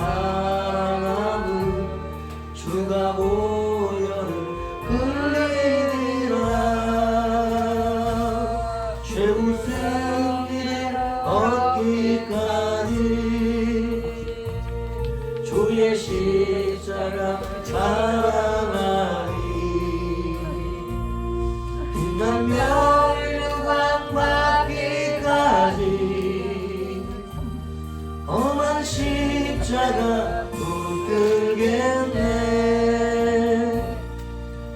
사랑함은 주가 보혈을 흘리리라. 최후 승리를 얻기까지 주의 십자가 사랑하리. 빛난 멸류관 받기까지 험한 십자가 붙들겠네.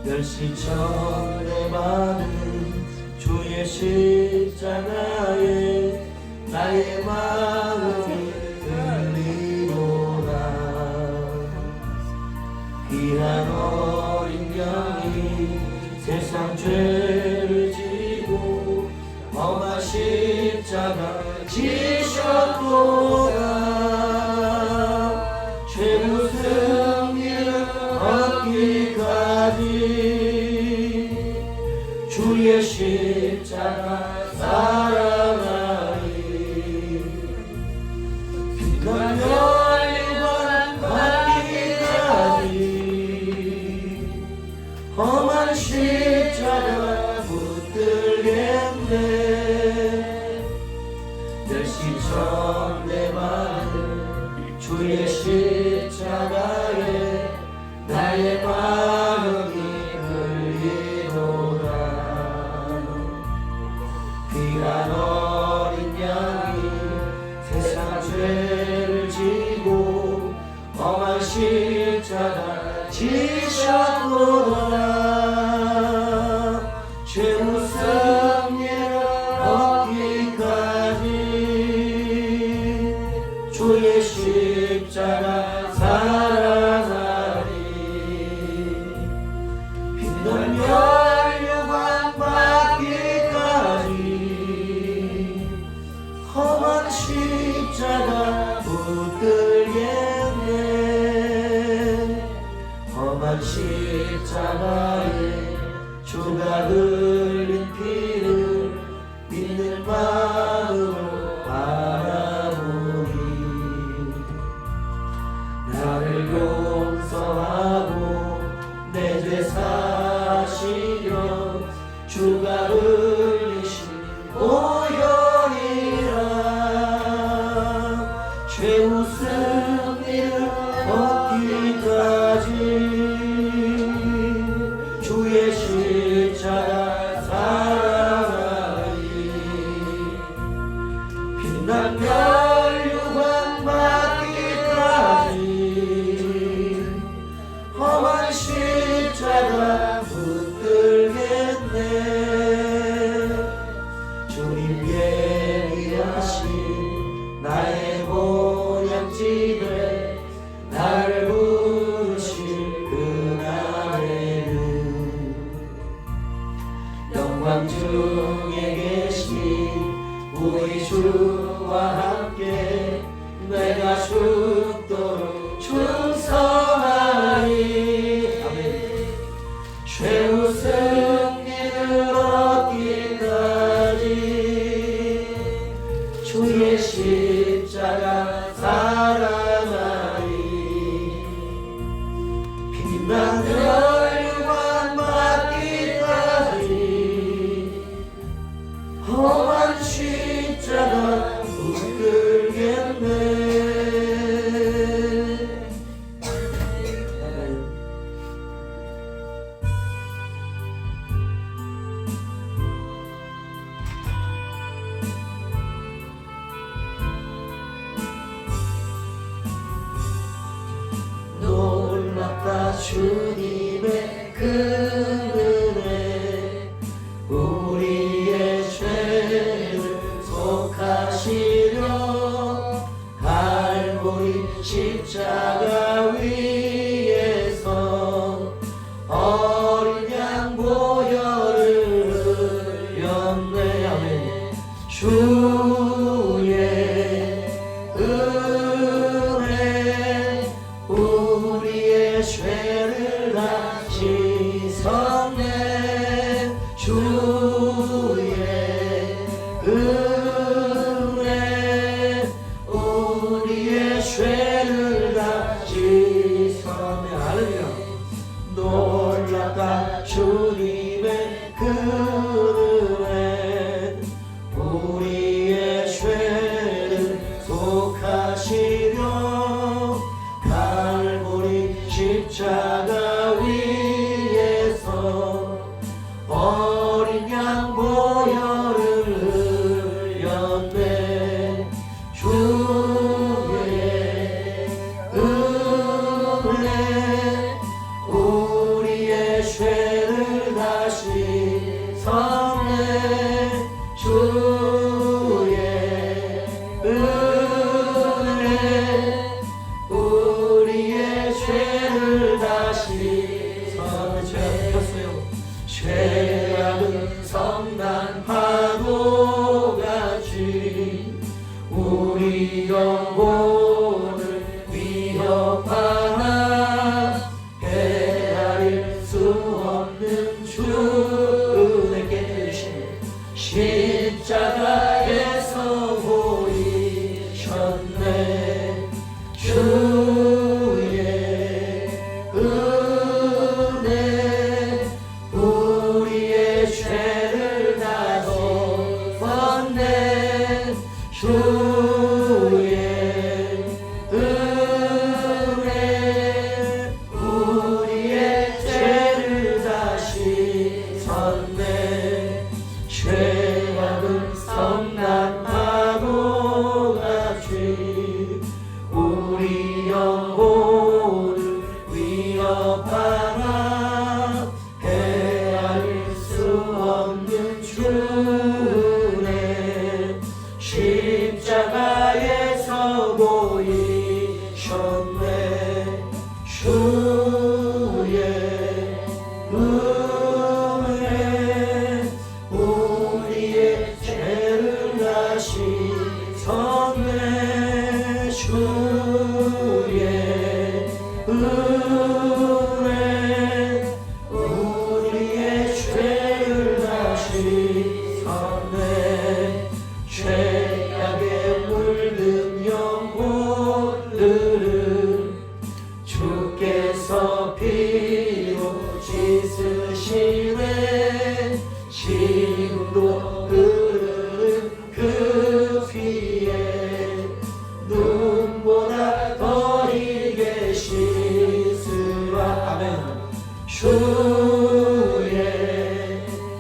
멸시천대 받은 주의 십자가에 나의 마음이 들리노라. 귀한 어린 양이 세상 죄를 지고 험한 십자가 지셨도다. 최후 승리를 얻기까지 주의 십자가 사랑하리. 빛난 멸류관 받기까지 험한 십자가 붙들겠네. 멸시천대 받은 주의 십자가에 나의 마음이 끌리노라. 귀한 어린 양이 세상 죄를 지고 험한 십자가 지셨도다. 최후 승리를 얻기까지 주의 십자가 사랑하리. 빛난 멸류관 받기까지 험한 십자가 붙들겠네. 험한 십자가에 주가 흘린 피를 믿는 마음으로 바라보니 나를 용서하고 내 죄 사시려 주가 흘리신 보혈이라. 최후 승리를 얻기까지 주의 십자가 사랑하리. 빛난 멸류관 받기까지 험한 십자가 붙들겠네. 주님 예비하신 나의 보약지대 나를 부르실 그날에는 영광 중에 계신 우리 주와 함께 내가 죽도록 충성하리. 아멘. 최후 승리를 얻기까지 주의 십자가 사랑하리. 빛난 멸류관 받기까지 험한 십자가 붙들겠네. 놀랍다 주님의 그 은혜. 우리의 죄를 속하시려 갈보리 십자가 위에서 어린 양 보혈을 흘렸네. 아멘. 주의 은혜 우리의 죄를 다 씻었네. 주의 은혜 우리의 죄를 다 위협하나 헤아릴 수 없는 주 내게 주신 십자가에서 보이셨네. 주의 은혜 우리의 죄를 다 덮었네. 주의 은혜 우리의 죄를 다 씻었네. 죄악은 성난 파도같이 우리 영혼을 위협하나 헤아릴 수 없는 주네. 십자가에서 보이셨네. 주의 은혜 우리의 죄를 다 씻었네. 주의 은혜 우리의 죄를 다 씻었네. 죄악에 물든 영혼들은 주께서 피로 씻으시네. 지금도 흐르는 그 피에 눈보다 더 이게 씻으라. 아멘. 주의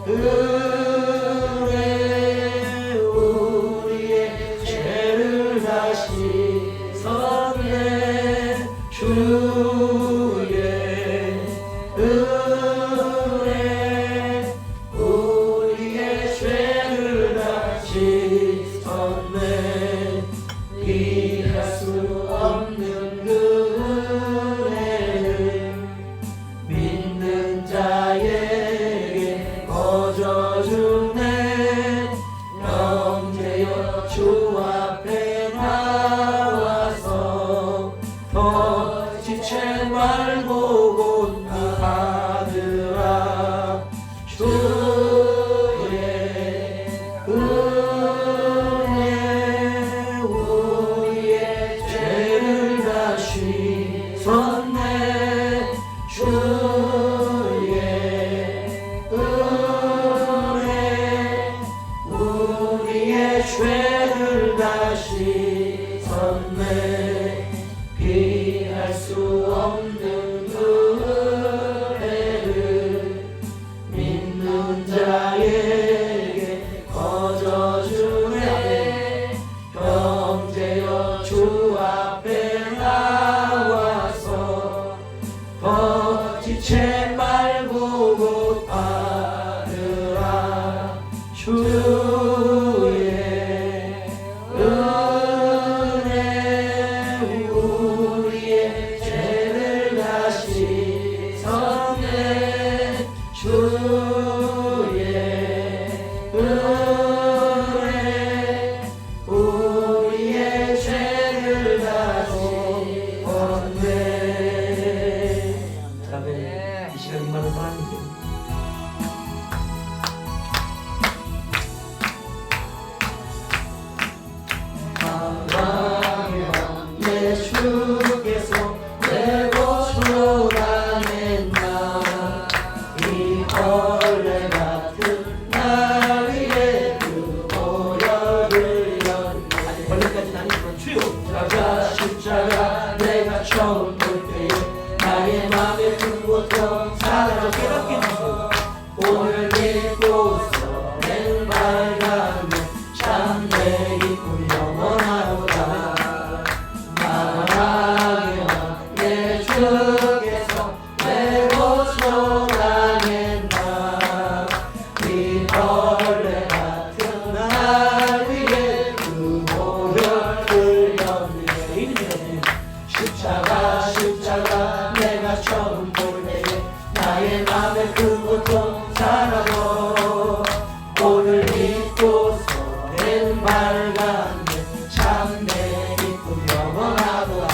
은혜 우리의 죄를 다 씻었네. 주의 은혜 우리의 죄를 다 씻었네. 이해할 수 없는 그 은혜를 믿는 자에게 거저주네. 영제여 주 앞에 나와서 더 지체 말고 고하느라. 주의 은혜 우리의 죄를 다 씻었네. 주의 은혜 우리의 죄를 다 씻었네. 피할 수 없는 그 은혜를 믿는 자에게 거저주네. 형제여 주 앞에 나와서 거짓체 말고 곧받으라. 주의 은혜 우리의 죄를 다 씻었네. 주의 은혜 우리의 죄를 다 씻었네. 아멘. 이 시간 임하는 하나님께 내 주께서 내 곳으로 다녔나. 이 벌레 같은 날 위에 그 보혈을 연. 아니 벌레까지는 아니지만 주요 십자가 내가 처음 볼 때에 나의 맘의 큰 고통 사라져 깨닫게 해주세요. 오늘 믿고서 내 발감에 참내 기쁨 영원하도다. 내 주께서 내 곳으로 다녔나. 이 벌레 같은 날 위에 그 보혈을 연네. 십자가 내가 처음 볼 때에 나의 맘에 그 고통 사라져. 오늘 믿고서 낸 발감에 참내 기쁨 영원하도다.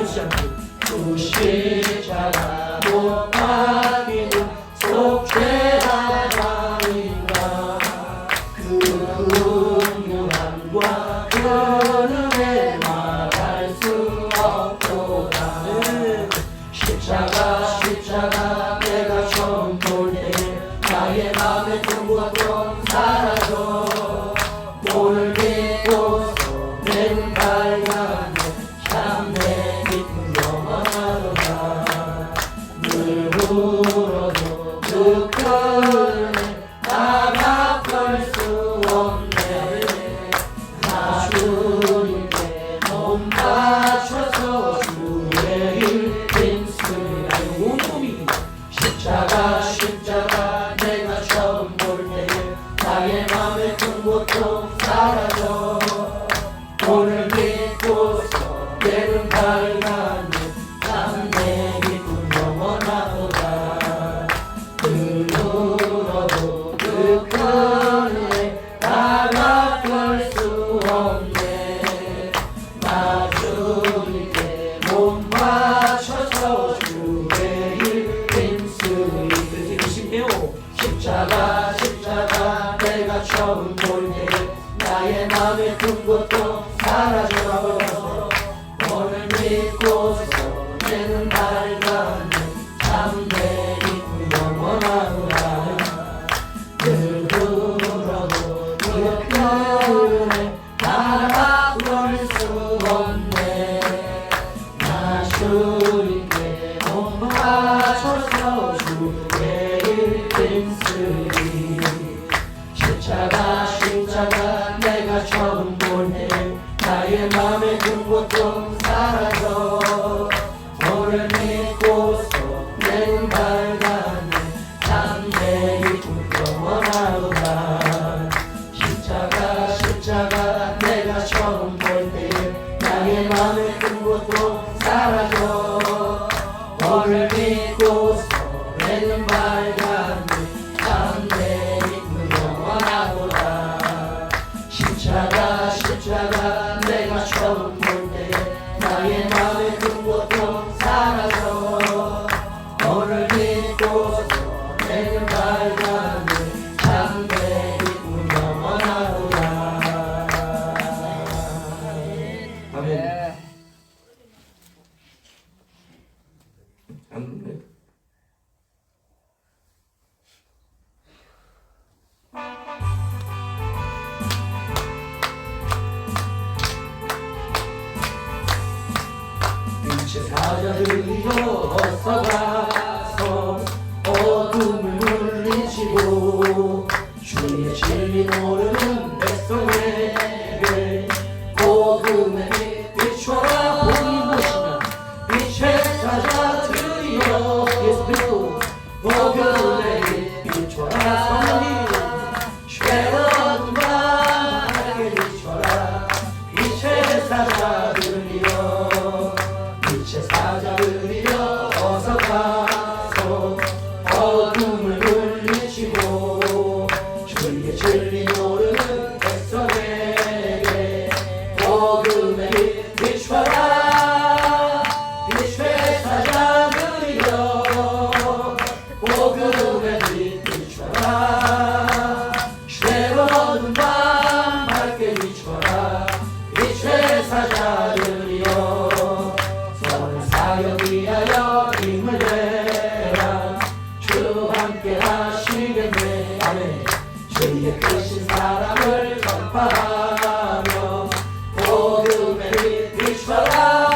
멈추지 않고 그 십자가 못 박이는 속죄가 아닌가 그 긍휼함과 그 은혜 말할 수 없도다 십자가 내가 처음 볼 때 나의 맘에 든 것도 사라져 오늘 믿고서 내 눈 밝아내 참내 기쁨 영원하도다 늘 울어도 그 끈에 나가 볼 수 없네 나 주님께 몸 바쳐서 주의 일 힘쓰리라 온몸이 십자가 내가 처음 볼 때 나의 맘에 든 고통 사라져 오늘 믿고서 내 눈 밝아내 참내 기쁨 영원하도다 늘 울어도 그 끈에 나가 볼 수 없네 나 주님께 몸 바쳐서 주의 일 힘쓰리 그래서 이십네요 십자가 내가 처음 볼 때 나의 맘에 든 것도 사라져버려서 오늘 믿고서 내 눈 밝아내 참내 기쁨 영원하노라 늘 울어도 그 끈에 나가 볼 수 없네 나 주님께 몸 바쳐서 주의 일 힘쓰리 십자가 내가 처음 볼 때 나의 맘에 든 고통 사라져 오늘 믿고서 내 눈 밝아내 참내 기쁨 영원하도다 십자가 내가 처음 볼 때 나의 맘에 든 고통 사라져 오늘 믿고서 내 눈 밝아내 참내 기쁨 영원하도다 십자가 내가 처음 볼 때 나의 맘에 든 고통 사라져 오늘 믿고서 내 눈 밝아내 참내 기쁨 영원하도다 아멘 아멘 빛의 사자들이여 어서 가서 어둠을 물리치고 주의 진리 모르는 백성에게 복음의 빛 비춰라 복이 무엇이냐 빛의 사자들이여 예수 그리스도 복음의 빛 비춰라 성령님 쉐어든 밤 밝게 비춰라 빛의 사자들이여 사자들이여 어서 가서 어둠을 물리치고 주의 진리 모르는 백성에게 복음의 빛 비춰라 빛의 사자들이여 복음의 빛 비춰라 새로운 밤 밝게 비춰라 빛의 사자들이여 사역 위하여 힘을 내라 주 함께 하시겠네 아멘 주의 크신 사랑을 전파하며 복음의 빛 비춰라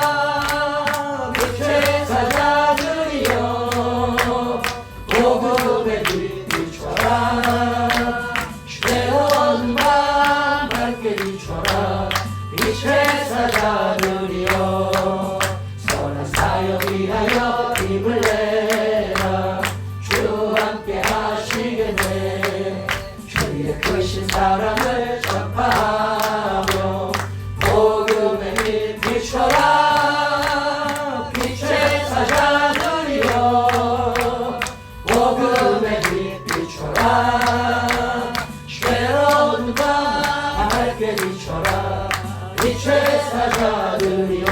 빛의 사자들이여 복음의 빛 비춰라 새로운 밤 밝게 비춰라 빛의 사자들이여 사역 위하여 힘을 내라 주 함께 하시겠네 주의 크신 사랑을 전파하며 복음의 빛 비춰라 빛의 사자들이여 복음의 빛 비춰라 새로운 밤 밝게 비춰라 빛의 사자들이여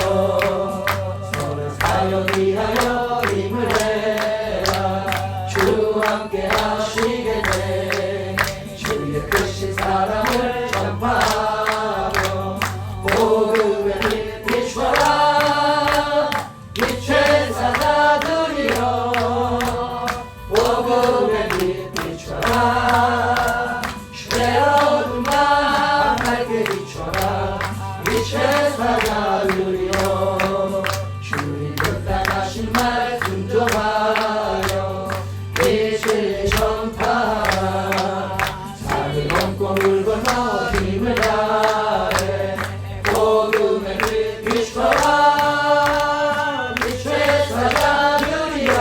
빛의 사자들이여 주님 뜻하신 말씀 종하여 빛을 전파하라 산을 넘고 물 건너 힘을 다해 복음의 빛 비춰라 빛의 사자들이여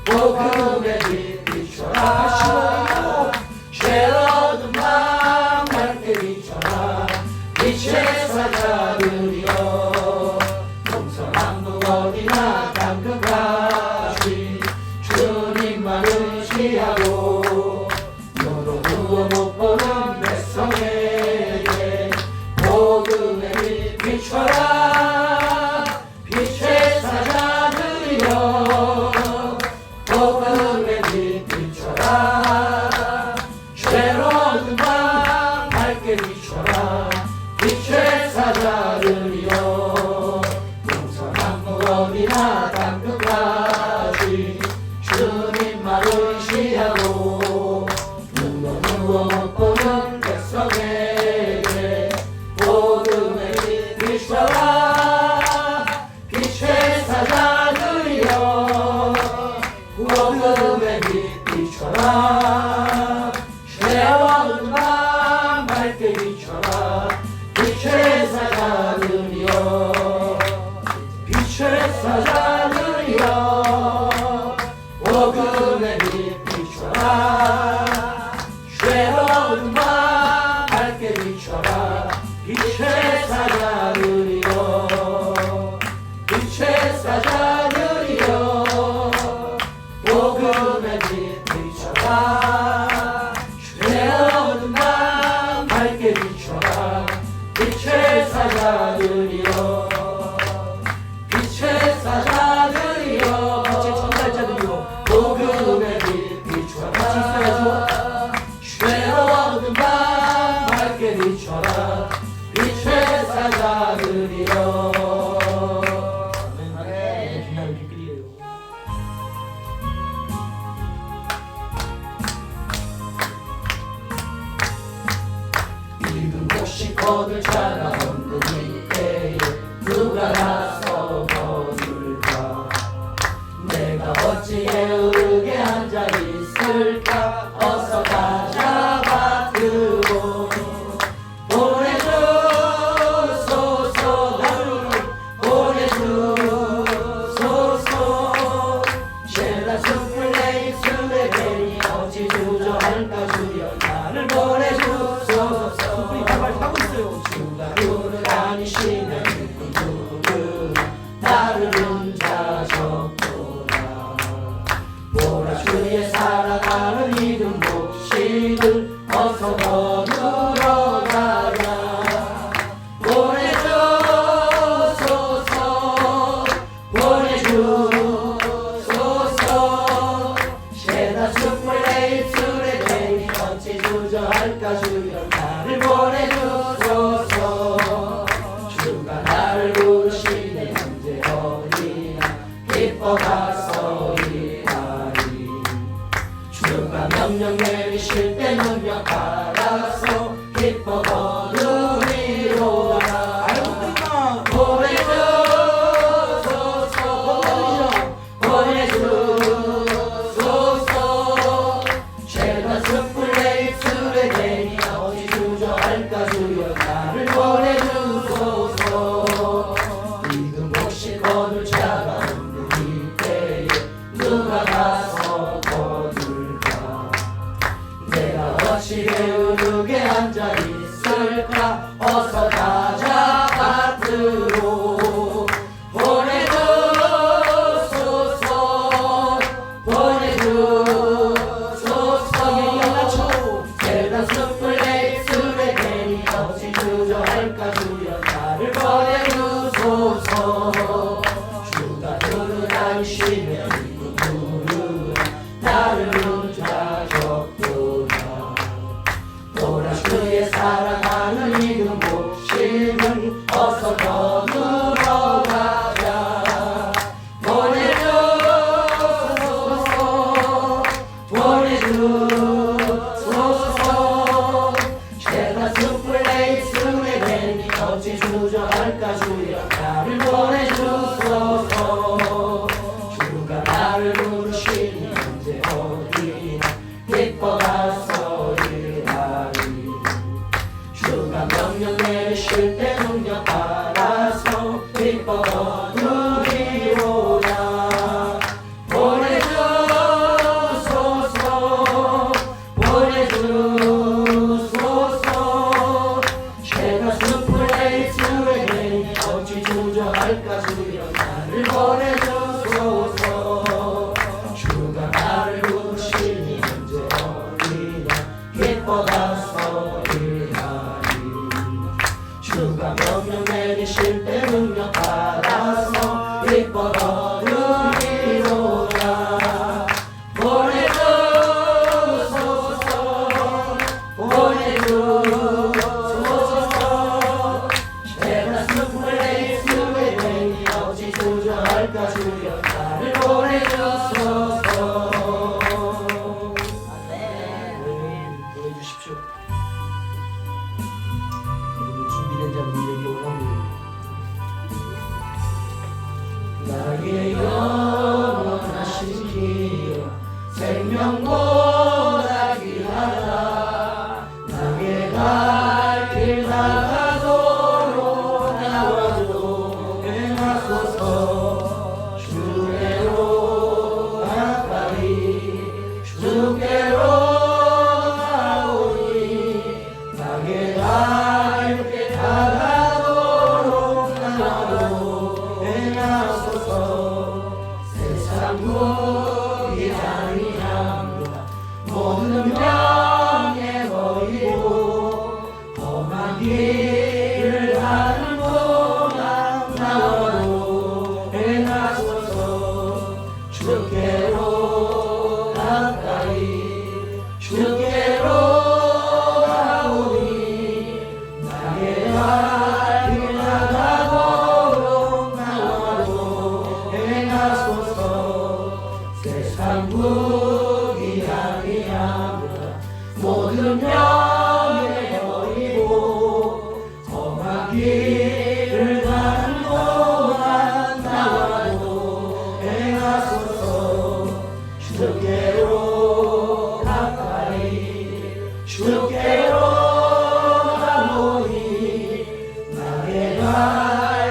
복음의 빛 비춰라 죄 얻은 맘 밝게 비춰라 빛의 사자들이여 동서남북 어디나 땅끝까지 주님만 의지하고 너도 누워 못 보는 백성에게 복음의 빛 비춰라 빛의 사자들이여 복음의 빛 비춰라 죄로운 밤 밝게 비춰라 빛의 사자들이여 동서남북 어디나 땅끝까지 주님만 의지하고 누워 못 보는 백성에게 복음의 빛 비춰라 빛의 사자들이여 복음의 빛 비춰라 죄없는 밤 밝게 비춰라 빛의 사자들이여 빛의 사자들이여 복음의 빛 비춰라 죄없는 밤 밝게 비춰라 빛의 사자들이여 빛의 사자들이여 복음의 빛 비춰라 죄없는 밤 밝게 비춰라 빛의 사자들이여 빛의 사자들이여 빛의 전달자들이여 복음의 빛 비춰라 죄없는 밤 밝게 비춰라 빛의 사자들이여 아멘. 빛나는 빛들이에요. 이금 혹시 거들 자라 없는 이때에 누가 나서 거둘까 내가 어찌에 으르게 앉아 있을까 어서 가자 밭으로 보내주소서 나를 보내주소서 죄다 숲을 내 입술에 대니 어찌 주저할까 주여 나를 보내주소서 숲이 발발 타고 있어요 주가 눈을 아니시면 누구는 나를 혼자셨구나 보라 주의 살아가는 이름 몫이들 어서 거두러 가자 보내주소서 보내주소서 죄다 숲을 내 입술에 대니 어찌 주저할까 주여 나를 보내주소서 주가 나를 부르시네 현재 어디나 기뻐 가서 일하리 주가 명령 내리실 때 능력 받아서 기뻐 거두리로다 보내주소서 보내주소서 죄가 숯불 내 입술에 대니 어찌 주저할까 주여 나를 보내주소서 이금 혹시 거둘 자가 없는 이때에 누가 가서 거둘까 내가 어찌 게으르게 앉아 있을까 어서 가자 밭으로 보내주소서 보내주소서 죄다 숯불 내 입술에 대니 어찌 주저할까 주여 나를 보내주소서 주가 눈을 안시면 누구는 나를 혼자셨구나 보라 주의 사랑하는 이름 몫이는 어서 거두러 가자 보내주소서 보내주소서 죄다 숯불 내 입술에 대니 내리실 때 능력 받아서 기뻐 거두리로다. 보내주소서 보내주소서. 죄가 숲을 주에게 어찌 주저할까. 주여 나를 보내주소서. 주가 나를 부르시니 언제 어디나 기뻐 가서 일하리. 주가 명령 내리실 때 능력 받아서 기뻐 거두리로다. 보내주소서 보내주소서. 죄가 숲을 주에 되니 어찌 주저할까. 주여 나를 보내주소서. 보내주십시오. 준비된 자는 여기 오랍니다. 나의 영원하신 길 생명보다 귀하다. 나의 갈 길 나가도록 나와도 행하소서. 주께로 가까이 주께로 가오니 나의 갈 길 나가도록 나와도 행하소서. 세상 무기 아니함 모든 명예 버리고 험한 길을 가는 동안 나와도 행하소서. 주께로 가까이 주께로 가오니 나의 갈 길 나가도록 나와도 행하소서. 세상 무기 아니함 모든 명예 버리고 험한 길을 가는 동안 나와도 행하소서. 주께로 가까이 주께로 가오니 나의 갈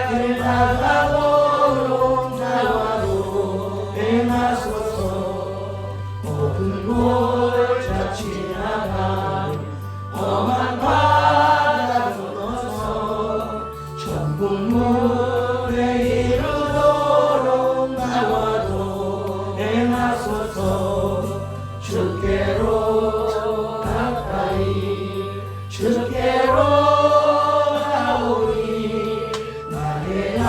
길 나가도록 나와도 행하소서. 모든 곳 지나가 험한 바다 건너서 천국 문에 이르도록 나와도 행하소서. 주께로 가까이 주께로 가오니 나의 갈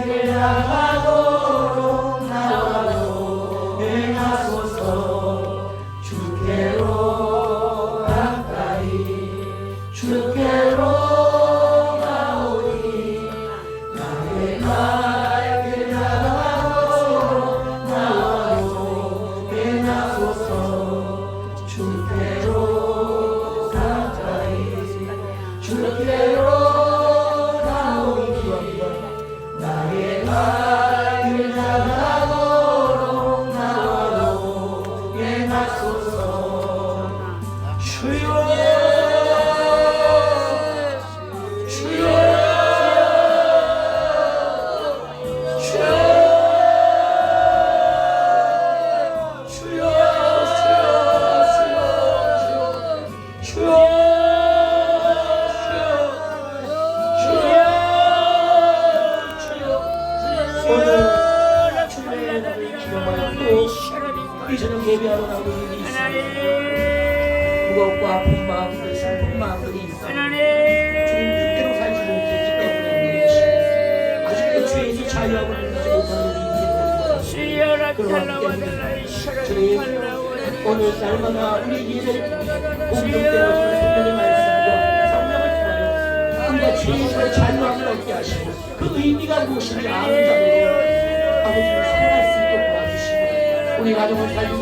길 나가도록 나와도 행하소서. 주께로 가까이 주께로 가오니 나의 갈 길 나가도록 나와도 행하소서. 주께로 가까이 주께로 가오니 나의 갈 길 나가도록 나와도 행하소서. 주여 주여 주여 주여 주여 오늘 주님의 은혜를 기념하였고 이 저녁 예배하러 나오는 일이 있습니다. 무겁고 아픈 마음들 슬픈 마음들이 있습니다. 주님 뜻대로 살지 못했기 때문에 아직도 죄에서 자유하고 있지 못하는 일이 있습니다. 저희 오늘 날마다 우리 예배를 공동대로 성령의 말씀과 성령을 통하여 우리가 죄에서 자유함을 얻게 하시고 그 의미가 무엇인지 아는 자들로 아버지를 살아갈 수 있도록 도와주시고 우리 가정을 살리고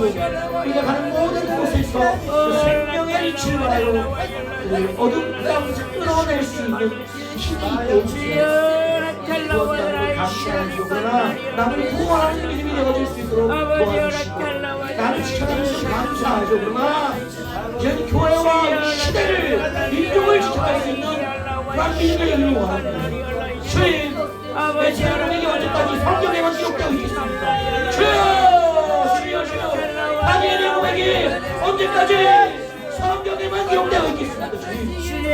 우리가 가는 모든 곳에서 그 생명의 빛을 받아요 그 어둠 가운데서 끌어낼 수 있는 힘이 되어주세요. 구원자를 감시하는 그러나 나를 구원하는 믿음이 되어질 수 있도록 도와주시고 나를 지켜주셔서 감사하죠. 그러나 현 교회와 시대를 민족을 지켜갈 수 있는 믿음의 영을 원합니다. 주님, 내 생명에게 언제까지 성경에만 기록되어 있겠습니까? 주여, 주여, 주여, 다니엘의 영에게 언제까지 성경에만 기록되어 있겠습니까? 주님,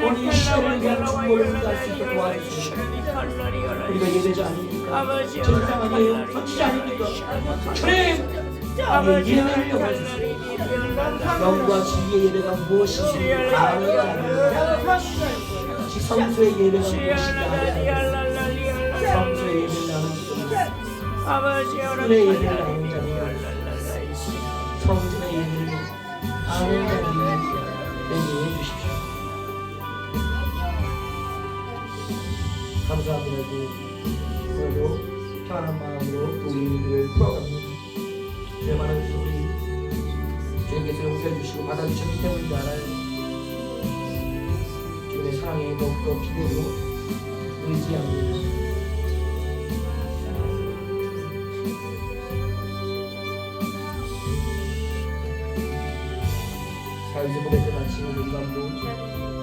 오늘 이 시간을 위한 중보를 우리가 할 수 있도록 도와주시옵소서. 우리가 예배자 아닙니까? 제사장 아니에요? 선지자 아닙니까? 주님, 우리의 예배를 영화주시옵소서. 영과 진리의 예배가 무엇인지 아는 자입니다. 성수의 예배가 무엇인지 아는 성수의 예배를 나누는 자들의 예배를 나누는 자들, 성전의 예배를 아는 자들이 되게 해주십시오. 감사합니다. 오늘도 편안한 마음으로 또 우리를 풀어갑니다. 죄 많은 소리 주님께서 용서해 주시고 받아주셨기 때문인 줄 알아요. 주님의 사랑에 더욱더 기대로 의지합니다. 사회적 고백을 마치는 이 밤도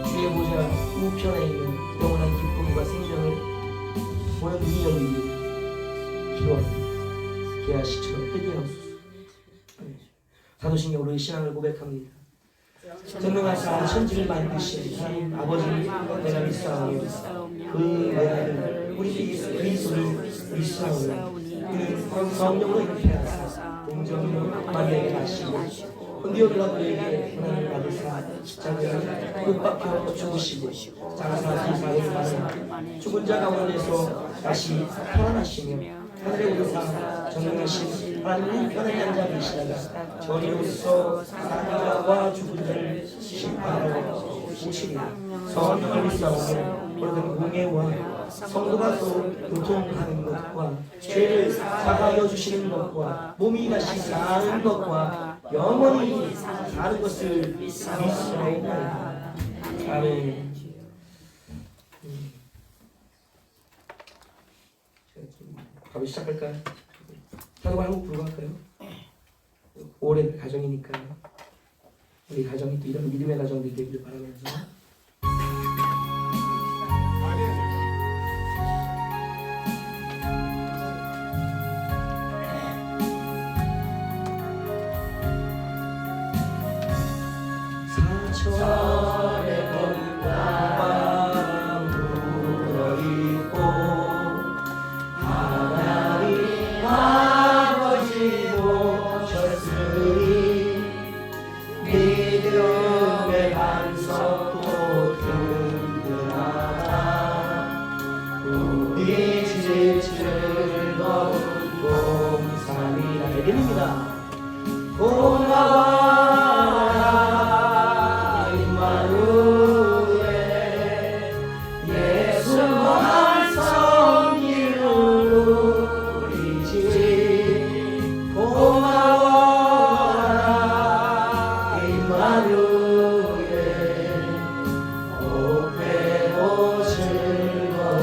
주의 보좌 우편에 있는 영원한 기쁨과 생명을 보는 눈이 열리기 기도합니다. 계하식처럼 회개하옵소서. 사도신경 우리의 신앙을 고백합니다. 전능하사 천지를 만드신 하나님 아버지 내가 믿사오니 그 외아들 우리 그리스도인 믿사오니 그는 성령으로 잉태하사 동정으로 마리아에게 나시고 은디오를라도에게 하나님을 받으사 십자가에 못 박혀 죽으시고 장사하신 사회를 받은 죽은 자 가운데서 다시 살아나시며 하늘에 오르사 전능하신 하나님 우편에 앉아 계시다가 저리로서 사는 자와 죽은 자를 심판하러 오시리라. 성령을 믿사오며 모든 공예와 성도가 서로 교통하는 것과 죄를 사하여 주시는 것과 몸이 다시 사는 것과 영원히 사는 것을 믿사옵나이다. 아멘. 바로 시작할까요? 사도가 한국 불가할까요? 올해 가정이니까요. 우리 가정이 또 이런 믿음의 가정들이 되기를 바라면서 사철의 건강 불어있고 하나님 아버지 모셨으니 믿음의 반석도 든든하다. 우리 집 즐거운 동산이라 예배입니다. 고마워라 임마누엘 예수 완성이로 우리 집 고마워라 임마누엘 복되고 즐거운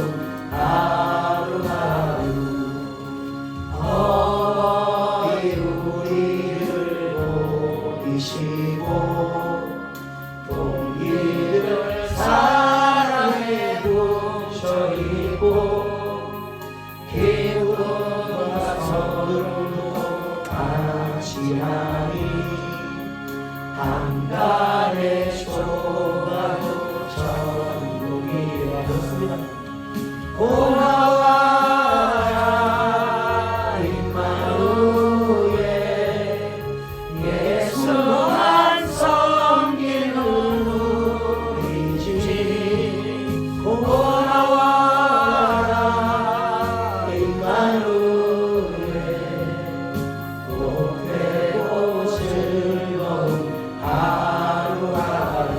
하루하루 어머니 우리를 보이시고 동기를 사랑해 주셔이고 기쁨과 성금도 같이 하니 한간의 조각도 천국이라 그렇습니다. 고마워라 임마누엘 예수 완성기는 우리 집 고마워라 임마누엘 복되고 즐거운 하루하루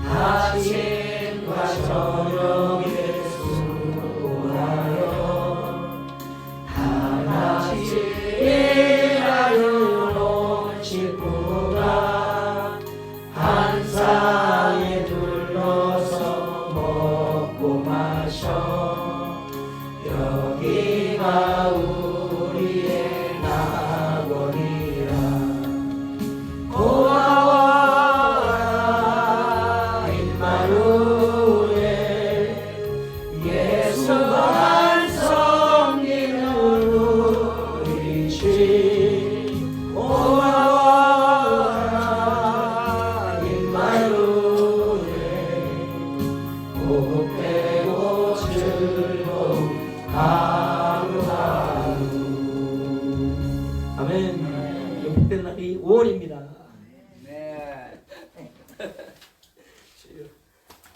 아침과 저녁 예수 복되고 즐거운 하루하루. 아멘. 이 복된 날이 5월입니다. 네.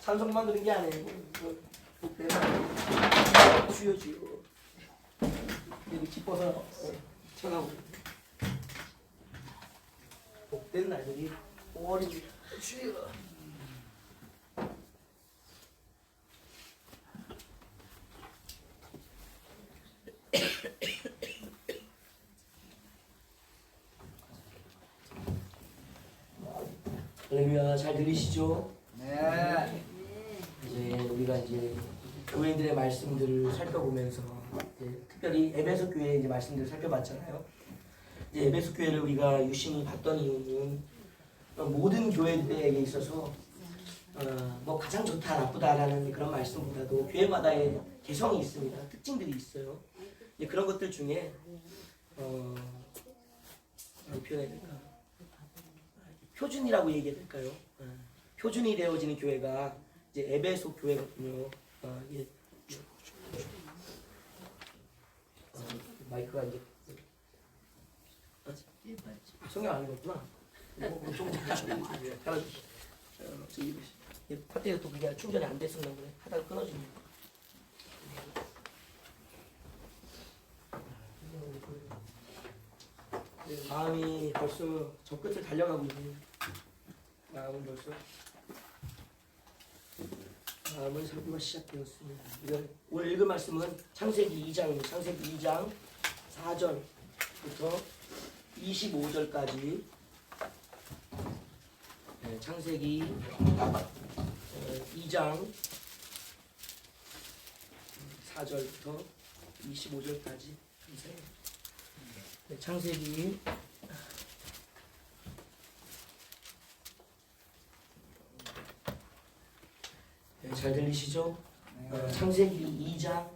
찬송만 그런 게 아니고 복된 날 주여 주여 이렇게 기뻐서 전하고 복된 날들이 5월입니다. 주여. 할렐루야. 잘 들리시죠? 네. 이제 우리가 이제 교회들의 말씀들을 살펴보면서 특별히 에베소 교회 이제 말씀들을 살펴봤잖아요. 이제 에베소 교회를 우리가 유심히 봤던 이유는 모든 교회들에게 있어서 뭐 가장 좋다 나쁘다라는 그런 말씀보다도 교회마다의 개성이 있습니다. 특징들이 있어요. 이제 그런 것들 중에 표현해야 될까? 표준이라고 얘기해야 될까요? 표준이 되어지는 교회가 이제 에베소 교회거든요. 마이크가 이제 성경 안 읽었구나. 좀 달아주시죠. 파트에 또 그게 충전이 안 됐었나 보네. 하다가 끊어집니다. 마음이 벌써 저 끝을 달려가고 있네요. 마음은 벌써 마음의 설교가 시작되었습니다. 오늘 읽을 말씀은 창세기 2장입니다. 창세기 2장 4절부터 25절까지. 창세기 2장 4절부터 25절까지. 창세기 잘 들리시죠? 창세기 2장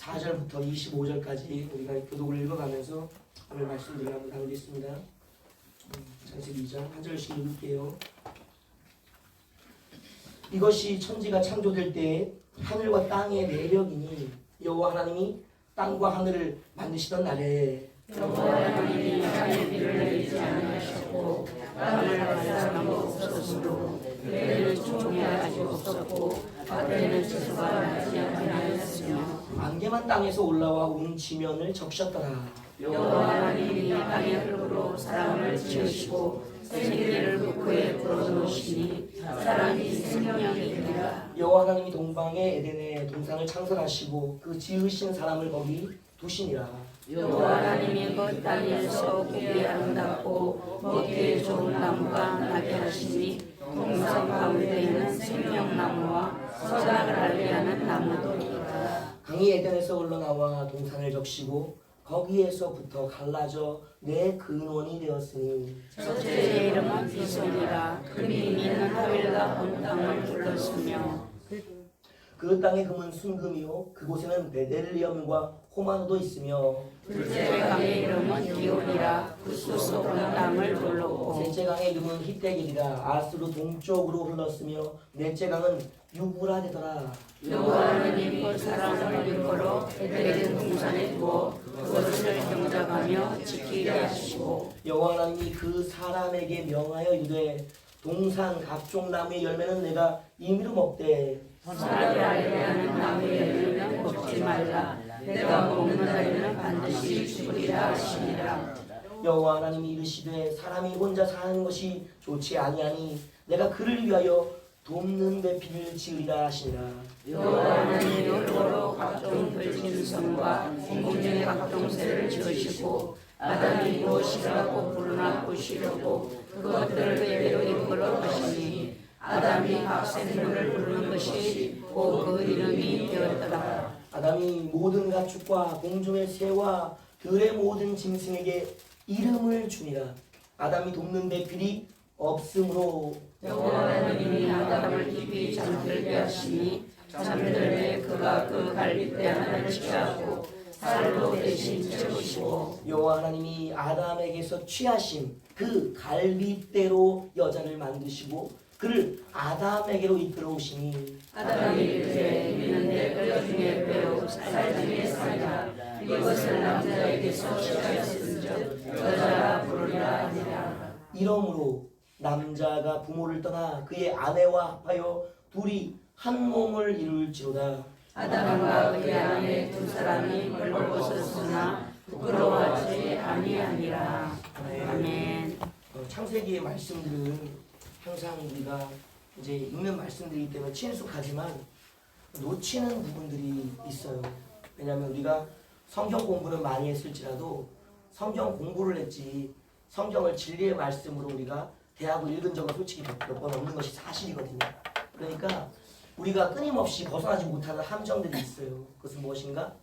4절부터 25절까지 우리가 교독을 읽어가면서 오늘 말씀들을 한번 나누겠습니다. 창세기 2장 한 절씩 읽을게요. 이것이 천지가 창조될 때 하늘과 땅의 내력이니 여호와 하나님이 땅과 하늘을 만드시던 날에 여호와 하나님이 땅에 비를 내리지 않으셨고 땅을 발산하고 없었으므로 그때는 총이 아직 없었고 밭에는 채소가 나지 아니하였으며 안개만 땅에서 올라와 온 지면을 적셨더라. 여호와 하나님이 땅의 흙으로 사람을 지으시고 생기를 그 코에 불어넣으시니 사람이 생명이 되리라. 여호와 하나님이 동방의 에덴에 동산을 창설하시고 그 지으신 사람을 거기 두시니라. 여호와 하나님이 그 땅에서 보기 아름답고 먹기에 좋은 나무가 나게 하시니 동산 가운데에는 생명나무와 선악을 알게 하는 나무도 있더라. 강이 에덴에서 흘러나와 동산을 적시고 거기에서부터 갈라져 내 근원이 되었으니 첫째의 이름은 비손이라. 금이 있는 하윌라 온 땅을 둘렀으며 그 땅의 금은 순금이요 그곳에는 베델리엄과 호마노도 있으며 둘째 강의 이름은 기온이라. 그 숲속 온 땅을 둘렀고 셋째 강의 이름은 히데길이라. 아스로 동쪽으로 흘렀으며 넷째 강은 유브라 되더라. 여호와 하나님이 그 사람을 일컬어 에덴 동산에 두어 그것을 경작하며 지키게 하시고 여호와 하나님이 그 사람에게 명하여 이르되 동산 각종 나무의 열매는 내가 임의로 먹되 선악을 알게 하는 나무의 열매는 먹지 말라. 내가 먹는 자에는 반드시 죽으리라 하시니라. 여호와 하나님이 이르시되 사람이 혼자 사는 것이 좋지 아니하니 내가 그를 위하여 돕는 배필을 지으리라 하시니라. 여호와 하나님이 흙으로 각종 들짐승과 공중의 각종 새를 지으시고 아담이 무엇이라고 부르나 보시려고 그것들을 대대로 이끌어 가시니 아담이 각 생물을 부르는 것이 곧 그 이름이 되었더라. 아담이 모든 가축과 공중의 새와 들의 모든 짐승에게 이름을 주니라. 아담이 돕는 배필이 없으므로 여호와 하나님이 아담을 깊이 잠들게 하시니 잠들매 그가 그 갈빗대 하나를 취하고 살로 대신 채우시고 여호와 하나님이 아담에게서 취하신 그 갈빗대로 여자를 만드시고 그를 아담에게로 이끌어 오시니 아담이 살 중에 살자. 이것을 남자에게서 취하였은즉 여자라 부르리라 하니라. 이러므로 남자가 부모를 떠나 그의 아내와 합하여 둘이 한 몸을 이룰지로다. 아담과 그의 아내 두 사람이 벌거벗었으나 부끄러워하지 아니하니라. 아멘. 창세기의 말씀들은 항상 우리가 이제 읽는 말씀들이기 때문에 친숙하지만 놓치는 부분들이 있어요. 왜냐하면 우리가 성경 공부는 많이 했을지라도 성경 공부를 했지 성경을 진리의 말씀으로 우리가 대하고 읽은 적은 솔직히 몇 번 없는 것이 사실이거든요. 그러니까 우리가 끊임없이 벗어나지 못하는 함정들이 있어요. 그것은 무엇인가?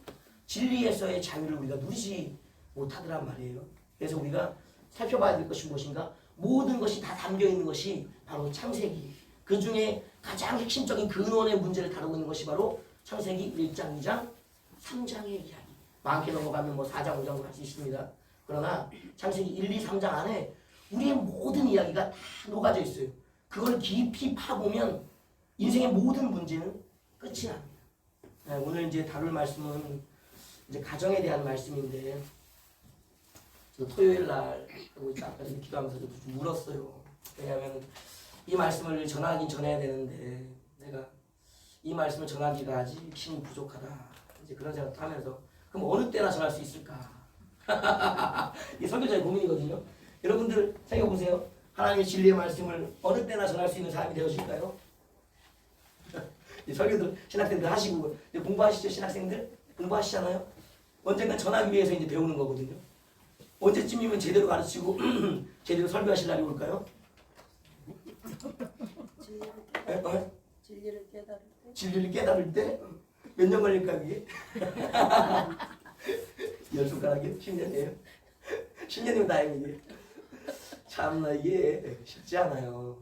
진리에서의 자유를 우리가 누리지 못하더란 말이에요. 그래서 우리가 살펴봐야 될 것이 무엇인가? 모든 것이 다 담겨있는 것이 바로 창세기. 그 중에 가장 핵심적인 근원의 문제를 다루고 있는 것이 바로 창세기 1장, 2장, 3장의 이야기. 많게 넘어가면 뭐 4장, 5장도 할 수 있습니다. 그러나 창세기 1, 2, 3장 안에 우리의 모든 이야기가 다 녹아져 있어요. 그걸 깊이 파보면 인생의 모든 문제는 끝이 납니다. 네, 오늘 이제 다룰 말씀은 이제 가정에 대한 말씀인데, 저 토요일 날 아까 기도하면서 좀 울었어요. 왜냐하면 이 말씀을 전하긴 전해야 되는데 내가 이 말씀을 전하기가 아직 힘이 부족하다. 이제 그런 생각도 하면서 그럼 어느 때나 전할 수 있을까? 이게 설교자의 고민이거든요. 여러분들 생각해 보세요. 하나님의 진리의 말씀을 어느 때나 전할 수 있는 사람이 되어질까요? 설교들 신학생들 하시고 이제 공부하시죠. 신학생들 공부하시잖아요. 언젠가 전하기 위해서 이제 배우는 거거든요. 언제쯤이면 제대로 가르치고 제대로 설교하실 날이 올까요? 진리를 깨달을 때 몇 년 걸릴까 그게? 10손가락이요? 10년이에요? 10년이면 다행이지. 참나 이게 쉽지 않아요.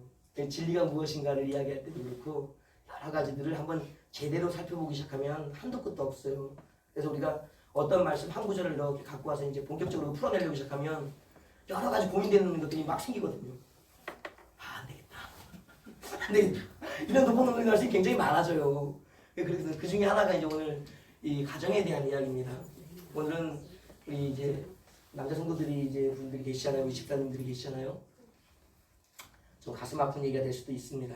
진리가 무엇인가를 이야기할 때도 그렇고 여러 가지들을 한번 제대로 살펴보기 시작하면 한도 끝도 없어요. 그래서 우리가 어떤 말씀 한 구절을 이렇게 갖고 와서 이제 본격적으로 풀어내려고 시작하면 여러 가지 고민되는 것들이 막 생기거든요. 안 되겠다. 안 되겠다. 이런 도포능력이 할 수 굉장히 많아져요. 그래서 그 중에 하나가 이제 오늘 이 가정에 대한 이야기입니다. 오늘은 우리 이제 남자 성도들이 이제 분들이 계시잖아요. 우리 집사님들이 계시잖아요. 좀 가슴 아픈 얘기가 될 수도 있습니다.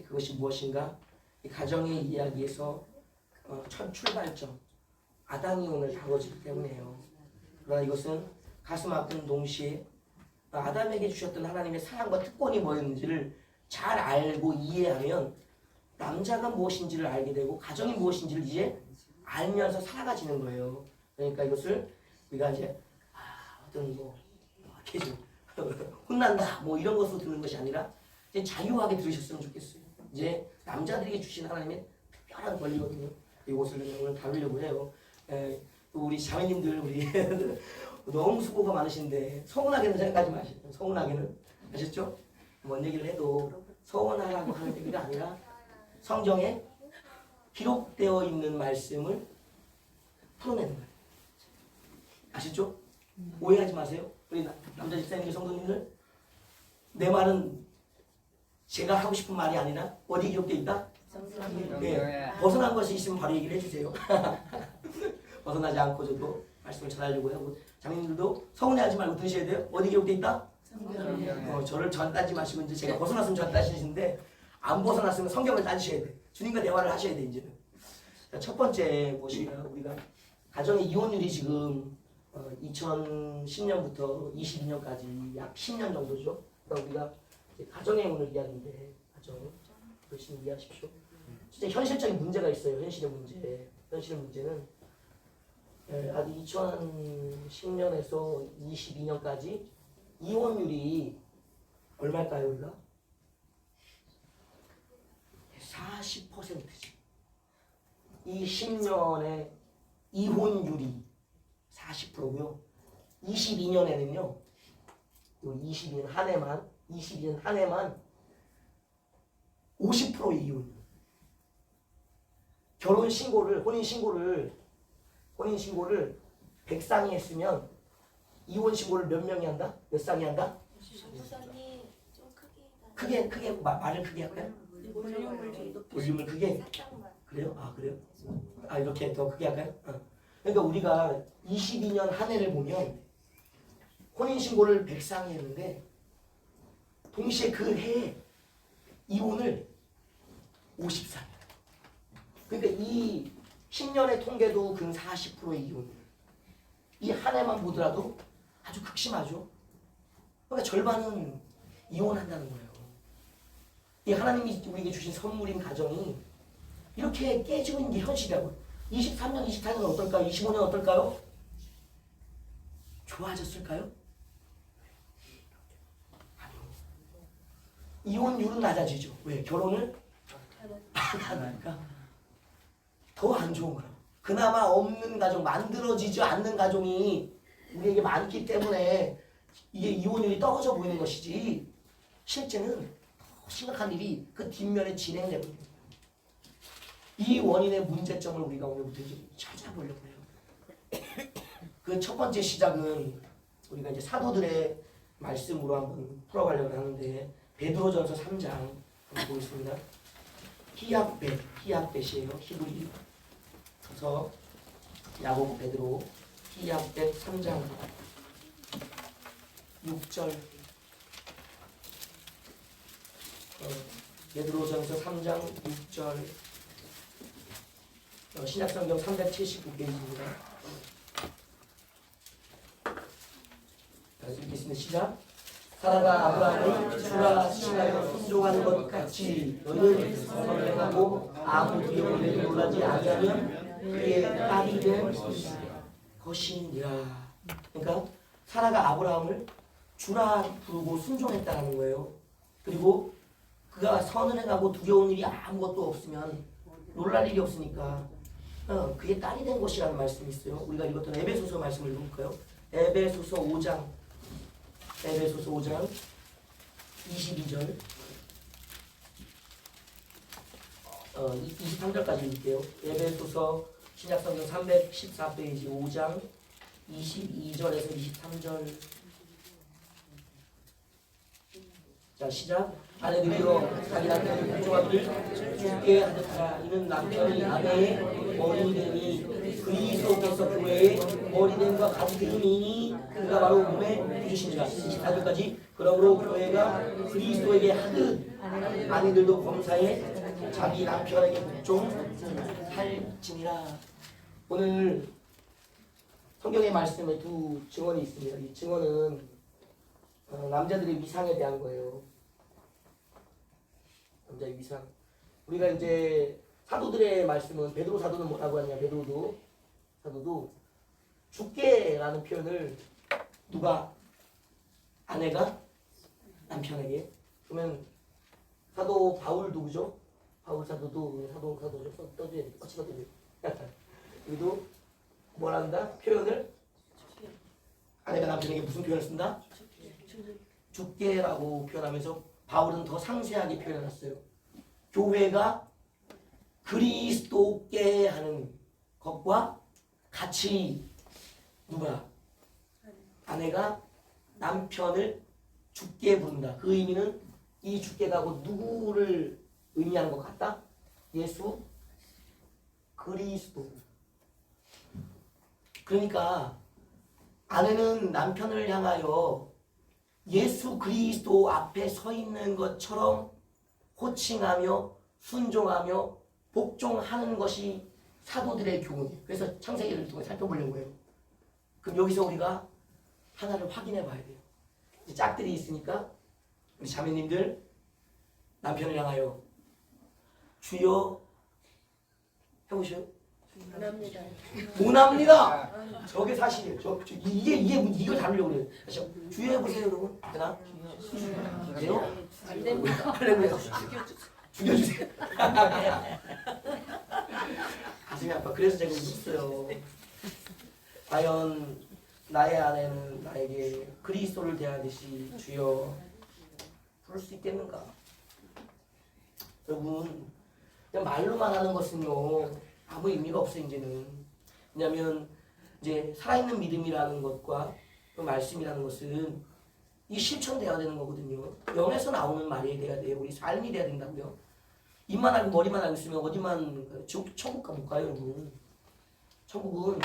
그것이 무엇인가? 이 가정의 이야기에서 첫 출발점 아담이 오늘 다뤄지기 때문에요. 그러나 이것은 가슴 아픈 동시에 아담에게 주셨던 하나님의 사랑과 특권이 뭐였는지를 잘 알고 이해하면 남자가 무엇인지를 알게 되고 가정이 무엇인지를 이제 알면서 살아가지는 거예요. 그러니까 이것을 우리가 이제 어떤 뭐 이렇게 좀 혼난다 뭐 이런 것으로 듣는 것이 아니라 이제 자유하게 들으셨으면 좋겠어요. 이제 남자들에게 주신 하나님의 특별한 권리거든요. 이것을 오늘 다루려고 해요. 또 우리 자매님들 우리 너무 수고가 많으신데 서운하게는 생각하지 마시고 서운하게는 아셨죠? 뭔 얘기를 해도 서운하라고 하는 얘기가 아니라 성경에 기록되어 있는 말씀을 풀어내는 거예요. 아시죠? 오해하지 마세요. 우리 남자 집사님들 성도님들 내 말은 제가 하고 싶은 말이 아니라 어디 기록되어 있다? 네. 벗어난 것이 있으면 바로 얘기를 해주세요. 벗어나지 않고 저도 말씀을 전하려고 하고 장님들도 서운해하지 말고 들으셔야 돼요. 어디 기록되어 있다? 저를 전 따지 마시고 이제 제가 벗어났으면 전 따지시는데 안 벗어났으면 성경을 따지셔야 돼. 주님과 대화를 하셔야 돼 이제는. 첫 번째 무엇이냐 우리가 가정의 이혼율이 지금 2010년부터 22년까지 약 10년 정도죠. 그러니까 우리가 가정의 오늘 이야기인데 가정 열심히 이해하십시오. 진짜 현실적인 문제가 있어요. 현실의 문제. 현실의 문제는 아직 2010년에서 22년까지 이혼율이 얼마일까요, 우리가? 40%지. 이 10년의 이혼율이 40%고요. 22년에는요. 22년 한 해만 50%의 이혼율. 혼인 신고를 100쌍이 했으면 이혼 신고를 몇 명이 한다? 몇 쌍이 한다? 우선이 좀 크게 크게 말을 크게 할까요? 볼륨을 크게. 그래요? 아 그래요? 아 이렇게 더 크게 할까요? 그러니까 우리가 22년 한 해를 보면 혼인신고를 100쌍이 했는데 동시에 그 해에 이혼을 54명. 그러니까 이 10년의 통계도 근 40%의 이혼을 이 한 해만 보더라도 아주 극심하죠. 그러니까 절반은 이혼한다는 거예요. 이 하나님이 우리에게 주신 선물인 가정이 이렇게 깨지고 있는 게 현실이라고요. 23년, 24년 어떨까요? 25년 어떨까요? 좋아졌을까요? 아니요. 이혼율은 낮아지죠. 왜? 결혼을 안 하니까 더 안 좋은 거예요. 그나마 없는 가정, 만들어지지 않는 가정이 우리에게 많기 때문에 이게 이혼율이 떨어져 보이는 것이지 실제는 더 심각한 일이 그 뒷면에 진행되고 있는 거예요. 이 원인의 문제점을 우리가 오늘부터 이제 찾아보려고 해요. 그 첫 번째 시작은 우리가 이제 사도들의 말씀으로 한번 풀어가려고 하는데 베드로전서 3장 한번 보겠습니다. 히약벳이에요. 히브리 서서 야고보 베드로 히약벳 3장 6절 베드로전서 3장 6절 신약성경 379페이지입니다. 읽겠습니다. 시작. 사라가 아브라함을 주라 칭하여 순종하는 것 같이 너희는 선행하고 아무 뒤에 놀라지 않으면 그의 딸이 된 것이니라. 그러니까 사라가 아브라함을 주라 부르고 순종했다는 거예요. 그리고 그가 선을 행하고 두려운 일이 아무것도 없으면 놀랄 일이 없으니까 그의 딸이 된 것이라는 말씀이 있어요. 우리가 읽었던 에베소서 말씀을 읽어볼까요? 에베소서 5장 22절 23절까지 읽을게요. 에베소서 신약성경 314페이지 5장 22절에서 23절. 자 시작. 아내들이여 자기 남편의 공정함을 주께 하듯하라. 이는 남편이 아내의 머리됨이 그리스도께서 교회의 머리됨과 같음이니 그가 바로 몸에 부주신지라. 24절까지. 그러므로 교회가 그리스도에게 하듯 아내들도 범사에 자기 남편에게 복종할지니라. 오늘 성경의 말씀에 두 증언이 있습니다. 이 증언은 남자들의 위상에 대한 거예요. 남자의 위상. 우리가 이제 사도들의 말씀은 베드로 사도는 뭐라고 하냐? 베드로도 사도도 죽게라는 표현을 누가 아내가 남편에게. 그러면 사도 바울도 그죠? 바울 사도도 사도죠. 떠줘야 돼. 같이 떠줘야 돼. 여기도 뭘 한다? 표현을 아내가 남편에게 무슨 표현을 쓴다? 죽게라고 표현하면서 바울은 더 상세하게 표현했어요. 교회가 그리스도께 하는 것과 같이 누가? 아내가 남편을 죽게 부른다. 그 의미는 이 죽게가 곧 누구를 의미하는 것 같다? 예수 그리스도. 그러니까 아내는 남편을 향하여 예수 그리스도 앞에 서 있는 것처럼 호칭하며 순종하며 복종하는 것이 사도들의 교훈이에요. 그래서 창세기를 통해 살펴보려고 해요. 그럼 여기서 우리가 하나를 확인해 봐야 돼요. 이제 짝들이 있으니까 우리 자매님들 남편을 향하여 주여 해보셔요. 원합니다. 원합니다. 저게 사실이에요. 이걸 다루려고 그래요. 주여 해보세요, 여러분. 되나? 돼요? 안 됩니다. 하려고요. 죽여주세요. 가슴이 아파. 그래서 제가 웃었어요. 과연 나의 아내는 나에게 그리스도를 대하듯이 주여 부를 수 있겠는가? 여러분, 그냥 말로만 하는 것은요 아무 의미가 없어요. 이제는. 왜냐하면 이제 살아있는 믿음이라는 것과 또 말씀이라는 것은 이 실천돼야 되는 거거든요. 영에서 나오는 말이 돼야 돼요. 우리 삶이 돼야 된다고요. 입만 알고 머리만 알고 있으면 어디만 천국 가 못 가요, 여러분. 천국은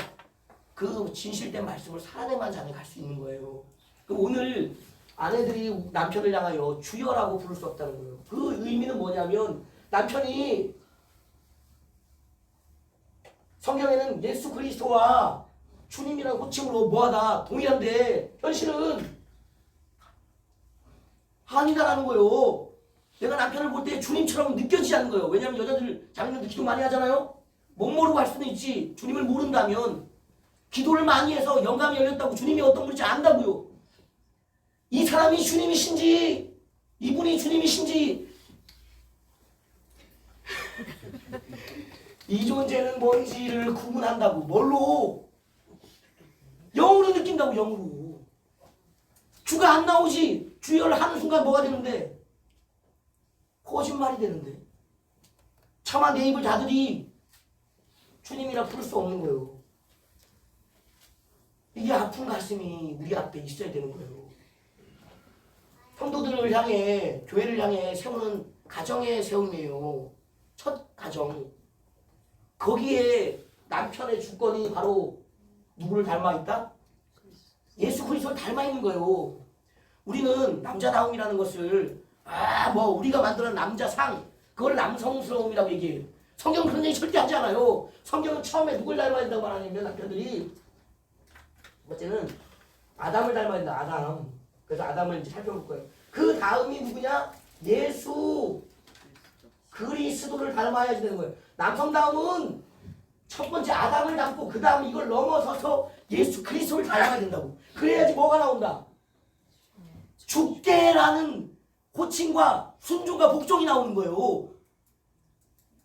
그 진실된 말씀을 살아내만 자녀 갈 수 있는 거예요. 그럼 오늘 아내들이 남편을 향하여 주여라고 부를 수 없다는 거예요. 그 의미는 뭐냐면 남편이 성경에는 예수 그리스도와 주님이라는 호칭으로 뭐하다 동일한데 현실은 아니다라는 거예요. 내가 남편을 볼 때 주님처럼 느껴지지 않는 거예요. 왜냐하면 여자들 자매들도 기도 많이 하잖아요. 못 모르고 할 수는 있지. 주님을 모른다면 기도를 많이 해서 영감이 열렸다고 주님이 어떤 분인지 안다고요. 이 사람이 주님이신지 이분이 주님이신지 이 존재는 뭔지를 구분한다고. 뭘로? 영으로 느낀다고. 영으로. 주가 안 나오지. 주여를 하는 순간 뭐가 되는데? 거짓말이 되는데. 차마 내 입을 닫으리 주님이라 부를 수 없는 거예요. 이게 아픈 가슴이 우리 앞에 있어야 되는 거예요. 성도들을 향해, 교회를 향해 세우는 가정의 세움이에요. 첫 가정. 거기에 남편의 주권이 바로 누구를 닮아있다? 예수 그리스도를 닮아있는 거예요. 우리는 남자다움이라는 것을 우리가 만드는 남자상 그걸 남성스러움이라고 얘기해요. 성경은 그런 얘기 절대 하지 않아요. 성경은 처음에 누굴 닮아야 된다고 말하냐면 남편들이 첫 번째는 아담을 닮아야 된다. 아담. 그래서 아담을 이제 살펴볼 거예요. 그 다음이 누구냐? 예수 그리스도를 닮아야 되는 거예요. 남성다움은 첫 번째 아담을 닮고 그 다음 이걸 넘어서서 예수 그리스도를 닮아야 된다고. 그래야지 뭐가 나온다? 주께라는 호칭과 순종과 복종이 나오는 거예요.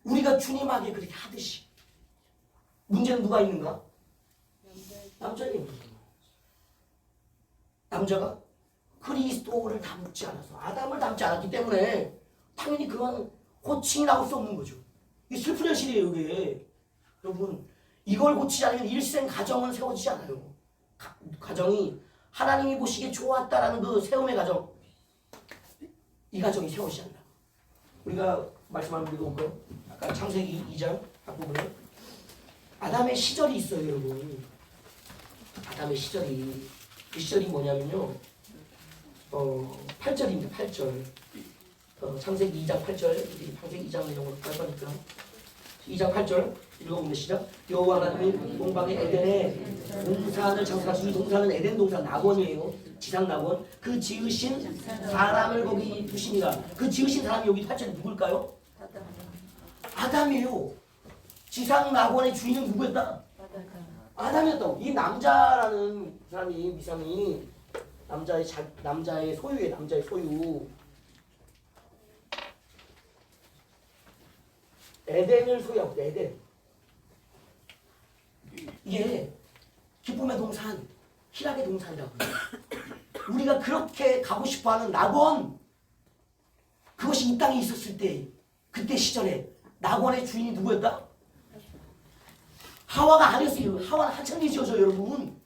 우리가 주님에게 그렇게 하듯이. 문제는 누가 있는가? 남자가 있는 거예요. 남자가 그리스도를 닮지 않아서 아담을 닮지 않았기 때문에 당연히 그건 호칭이 나올 수 없는 거죠. 이게 슬픈 현실이에요. 이게. 여러분 이걸 고치지 않으면 일생 가정은 세워지지 않아요. 가정이 하나님이 보시기에 좋았다라는 그 세움의 가정, 이 가정이 세워지지 않는다. 우리가 말씀 한번 읽어볼까요? 아까 창세기 2장 앞부분에 아담의 시절이 있어요. 여러분 아담의 시절이, 그 시절이 뭐냐면요 8절입니다. 8절. 창세기 2장 8절. 창세기 2장을 영어로 할 거니까 2장 8절 읽어보면 시작. 여호와 하나님이 동방의 에덴에 동산을 창설하시고, 이 동산은 에덴 동산 낙원이에요. 지상 낙원. 그 지으신 사람을 거기 두시니라. 그 지으신 사람이 여기 8절에 누굴까요? 아담이에요. 지상 낙원의 주인은 누구였다? 아담이었다고. 이 남자라는 사람이, 미상이 남자의 소유예요. 남자의 소유. 에덴을 소유하고, 에덴. 이게 기쁨의 동산, 희락의 동산이라고 해요. 우리가 그렇게 가고 싶어하는 낙원, 그것이 이 땅에 있었을 때, 그때 시절에 낙원의 주인이 누구였다? 하와가 아니었어요. 하와는 한참 지어져 여러분.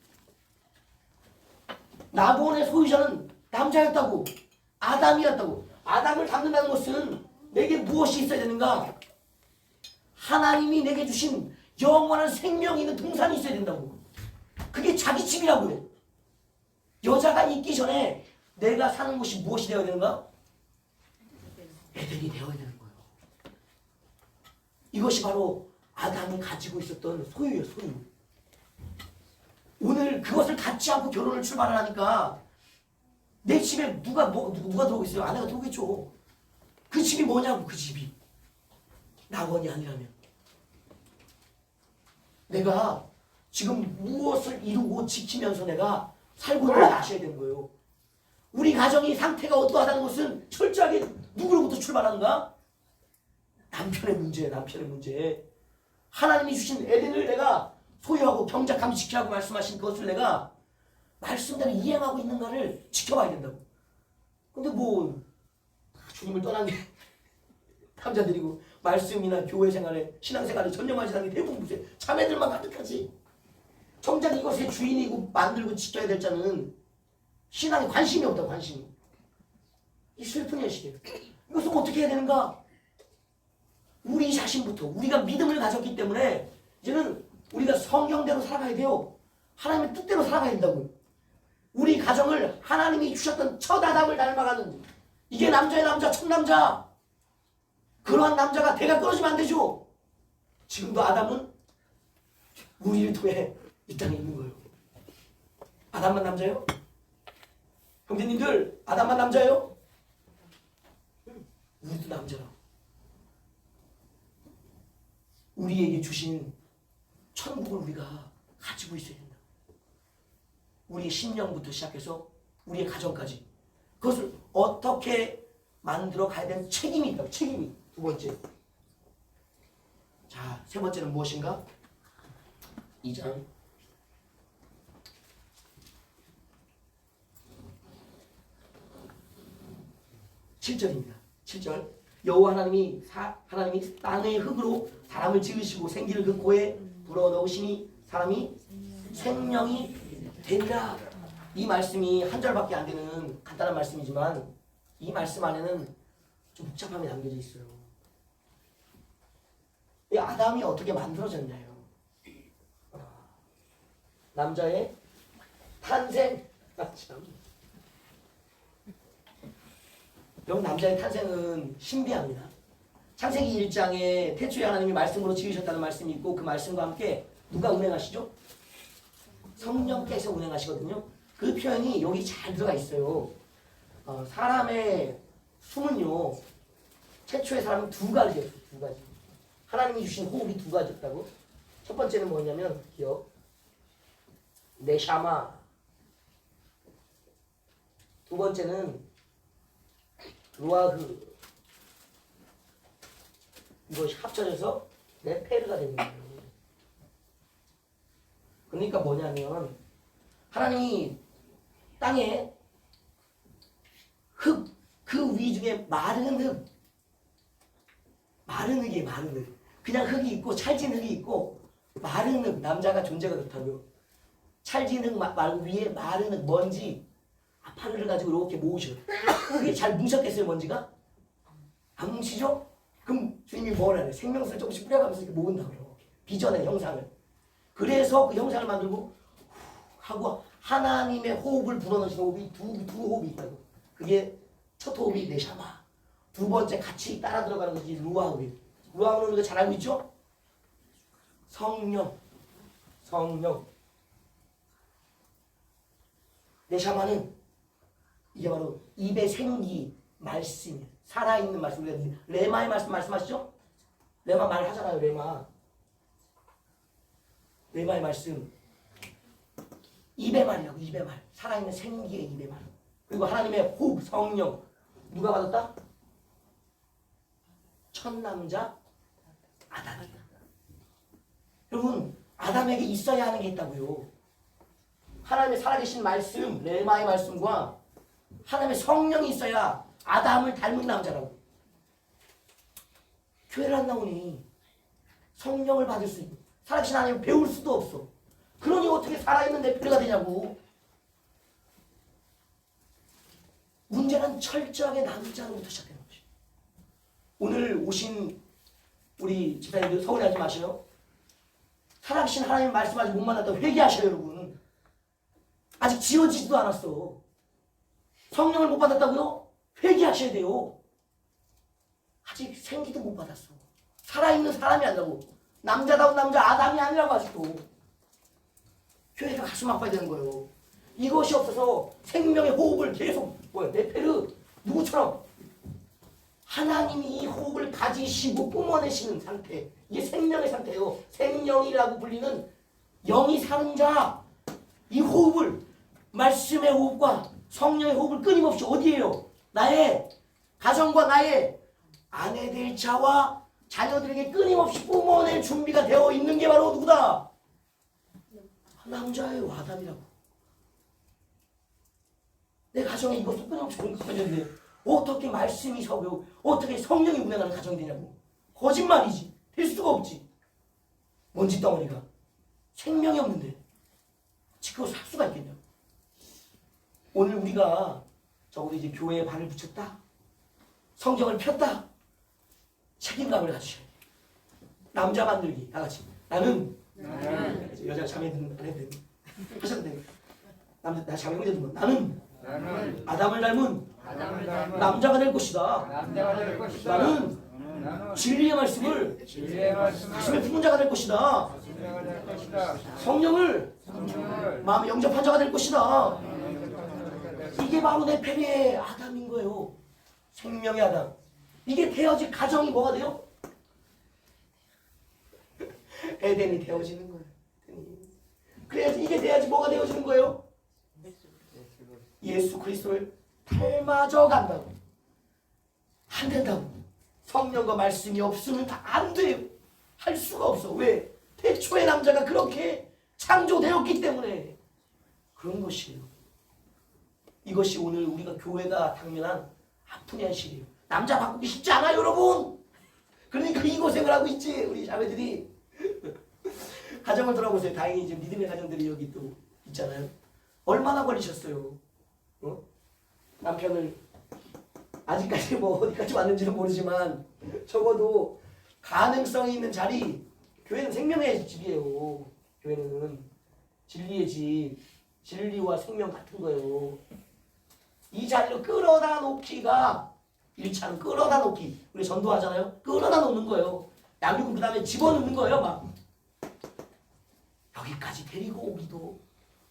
낙원의 소유자는 남자였다고. 아담이었다고. 아담을 닮는다는 것은 내게 무엇이 있어야 되는가? 하나님이 내게 주신 영원한 생명이 있는 동산이 있어야 된다고. 그게 자기 집이라고요. 여자가 있기 전에 내가 사는 곳이 무엇이 되어야 되는가? 에덴이 되어야 되는 거예요. 이것이 바로 아담이 가지고 있었던 소유예요. 소유. 오늘 그것을 갖지 않고 결혼을 출발하니까 내 집에 누가 들어오겠어요? 아내가 들어오겠죠. 그 집이 뭐냐고. 그 집이 낙원이 아니라면 내가 지금 무엇을 이루고 지키면서 내가 살고 있는지 아셔야 되는 거예요. 우리 가정이 상태가 어떠하다는 것은 철저하게 누구로부터 출발하는가? 남편의 문제, 남편의 문제. 하나님이 주신 에덴을 내가 소유하고 경작하며 지키라고 말씀하신 그것을 내가 말씀대로 이행하고 있는가를 지켜봐야 된다고. 근데 뭐 주님을 떠난 게 남자들이고 말씀이나 교회 생활에 신앙생활에 전념하지 않는 게 대부분 무슨 자매들만 가득하지. 정작 이것의 주인이고 만들고 지켜야 될 자는 신앙에 관심이 없다. 관심이. 이 슬픈 현실이에요. 이것을 어떻게 해야 되는가? 우리 자신부터 우리가 믿음을 가졌기 때문에 이제는 우리가 성경대로 살아가야 돼요. 하나님의 뜻대로 살아가야 된다고요. 우리 가정을 하나님이 주셨던 첫 아담을 닮아가는 이게 남자의 남자, 첫 남자. 그러한 남자가 대가 끊어지면 안 되죠. 지금도 아담은 우리를 통해 이 땅에 있는 거예요. 아담만 남자예요? 형제님들, 아담만 남자예요? 우리도 남자라고. 우리에게 주신 천국을 우리가 가지고 있어야 된다. 우리의 심령부터 시작해서 우리의 가정까지 그것을 어떻게 만들어 가야 되는 책임이 있다고. 책임이. 두 번째. 자, 세 번째는 무엇인가? 2장 7절입니다. 7절. 여호와 하나님이 땅의 흙으로 사람을 지으시고 생기를 그 코에 불어넣으시니 사람이 생명이 되리라. 이 말씀이 한 절밖에 안 되는 간단한 말씀이지만 이 말씀 안에는 좀 복잡함이 담겨져 있어요. 이 아담이 어떻게 만들어졌나요? 남자의 탄생. 참. 여러분, 남자의 탄생은 신비합니다. 창세기 1장에 태초에 하나님이 말씀으로 지으셨다는 말씀이 있고 그 말씀과 함께 누가 운행하시죠? 성령께서 운행하시거든요. 그 표현이 여기 잘 들어가 있어요. 사람의 숨은요, 최초의 사람은 두 가지였어요. 두 가지. 하나님이 주신 호흡이 두 가지였다고. 첫 번째는 뭐냐면 기억, 네샤마. 두 번째는 루아흐. 이것이 합쳐져서 네페르가 되는 거예요. 그러니까 뭐냐면 하나님이 땅에 흙, 그 위중에 마른 흙, 마른 흙이에요. 마른 흙. 그냥 흙이 있고 찰진 흙이 있고 마른 흙. 남자가 존재가 그렇다고요. 찰진 흙 말고 위에 마른 흙, 먼지, 아파를 가지고 이렇게 모으셔요. 그게 잘 뭉쳤겠어요, 먼지가? 안 뭉치죠? 그럼 주님이 뭐라 해요? 생명수를 조금씩 뿌려가면서 이렇게 모은다고요. 비전의 형상을. 그래서 그 형상을 만들고 하고 하나님의 호흡을 불어넣으신 호흡이 두 호흡이 있다고. 그게 첫 호흡이 네샤마. 두 번째 같이 따라 들어가는 것이 루아흐예요. 루아흐는 우리가 잘 알고 있죠? 성령. 네샤마는 이게 바로 입의 생기, 말씀이에요. 살아있는 말씀. 우리가 레마의 말씀하시죠? 레마 말하잖아요. 레마의 말씀. 입의 말이라고. 입의 말. 살아있는 생기의 입의 말. 그리고 하나님의 호흡, 성령. 누가 받았다? 첫 남자 아담이다. 여러분, 아담에게 있어야 하는 게 있다고요. 하나님의 살아계신 말씀, 레마의 말씀과 하나님의 성령이 있어야 아담을 닮은 남자라고. 교회를 안 나오니 성령을 받을 수 있고 살아계신 하나님을 배울 수도 없어. 그러니 어떻게 살아있는 네페르가 되냐고. 문제는 철저하게 남자로부터 시작되는 것이. 오늘 오신 우리 집사님들 서운해하지 마세요. 살아계신 하나님 말씀 아직 못 만났다고 회개하셔요. 여러분. 아직 지어지지도 않았어. 성령을 못 받았다고요? 회개하셔야 돼요. 아직 생기도 못 받았어. 살아있는 사람이 아니라고. 남자다운 남자 아담이 아니라고. 아직도 교회가 가슴 아파야 되는 거예요. 이것이 없어서 생명의 호흡을 계속 네페르 누구처럼 하나님이 이 호흡을 가지시고 뿜어내시는 상태. 이게 생명의 상태예요. 생명이라고 불리는 영이 사는 자. 이 호흡을, 말씀의 호흡과 성령의 호흡을 끊임없이 어디에요? 나의 가정과 나의 아내 될 자와 자녀들에게 끊임없이 뿜어낼 준비가 되어 있는 게 바로 누구다? 남자예요. 아담이라고. 내 가정에 이것도 끊임없이 공급하는데 어떻게 말씀이 서고 어떻게 성령이 운행하는 가정이 되냐고. 거짓말이지. 될 수가 없지. 먼지 덩어리가 생명이 없는데 지금 살 수가 있겠냐. 오늘 우리가 적어도 이제 교회에 발을 붙였다, 성경을 폈다, 책임감을 가지셔야 돼요. 남자 만들기. 다 같이. 나는 나는 여자 자매들은 안 해도 돼. 하셔도 돼. 나 자매 형제들은 나는 나는 아담을 닮은 아담을 닮은 남자가 될 것이다. 남자가 될 것이다. 나는 나는 진리의 말씀을 진리의 말씀을 가슴에 품은 자가 될 것이다. 진리가 될 것이다. 성령을 성령을 마음에 영접한 자가 될 것이다. 영접하는 이게 바로 내 페리의 아담인 거예요. 생명의 아담. 이게 되어질 가정이 뭐가 돼요? 에덴이 되어지는 거예요. 그래야지 이게 돼야지 뭐가 되어지는 거예요? 예수 그리스도를 닮아져 간다고. 안 된다고. 성령과 말씀이 없으면 다 안 돼요. 할 수가 없어. 왜? 태초의 남자가 그렇게 창조되었기 때문에 그런 것이에요. 이것이 오늘 우리가 교회가 당면한 아픈 현실이에요. 남자 바꾸기 쉽지 않아요, 여러분. 그러니까 이 고생을 하고 있지, 우리 자매들이. 가정을 돌아보세요. 다행히 이제 믿음의 가정들이 여기 또 있잖아요. 얼마나 걸리셨어요? 어? 남편을 아직까지 뭐 어디까지 왔는지는 모르지만 적어도 가능성이 있는 자리. 교회는 생명의 집이에요. 교회는 진리의 집, 진리와 생명 같은 거예요. 이 자리로 끌어다 놓기가 1차는 끌어다 놓기. 우리 전도하잖아요. 끌어다 놓는 거예요. 양육은 그 다음에 집어넣는 거예요. 막 여기까지 데리고 오기도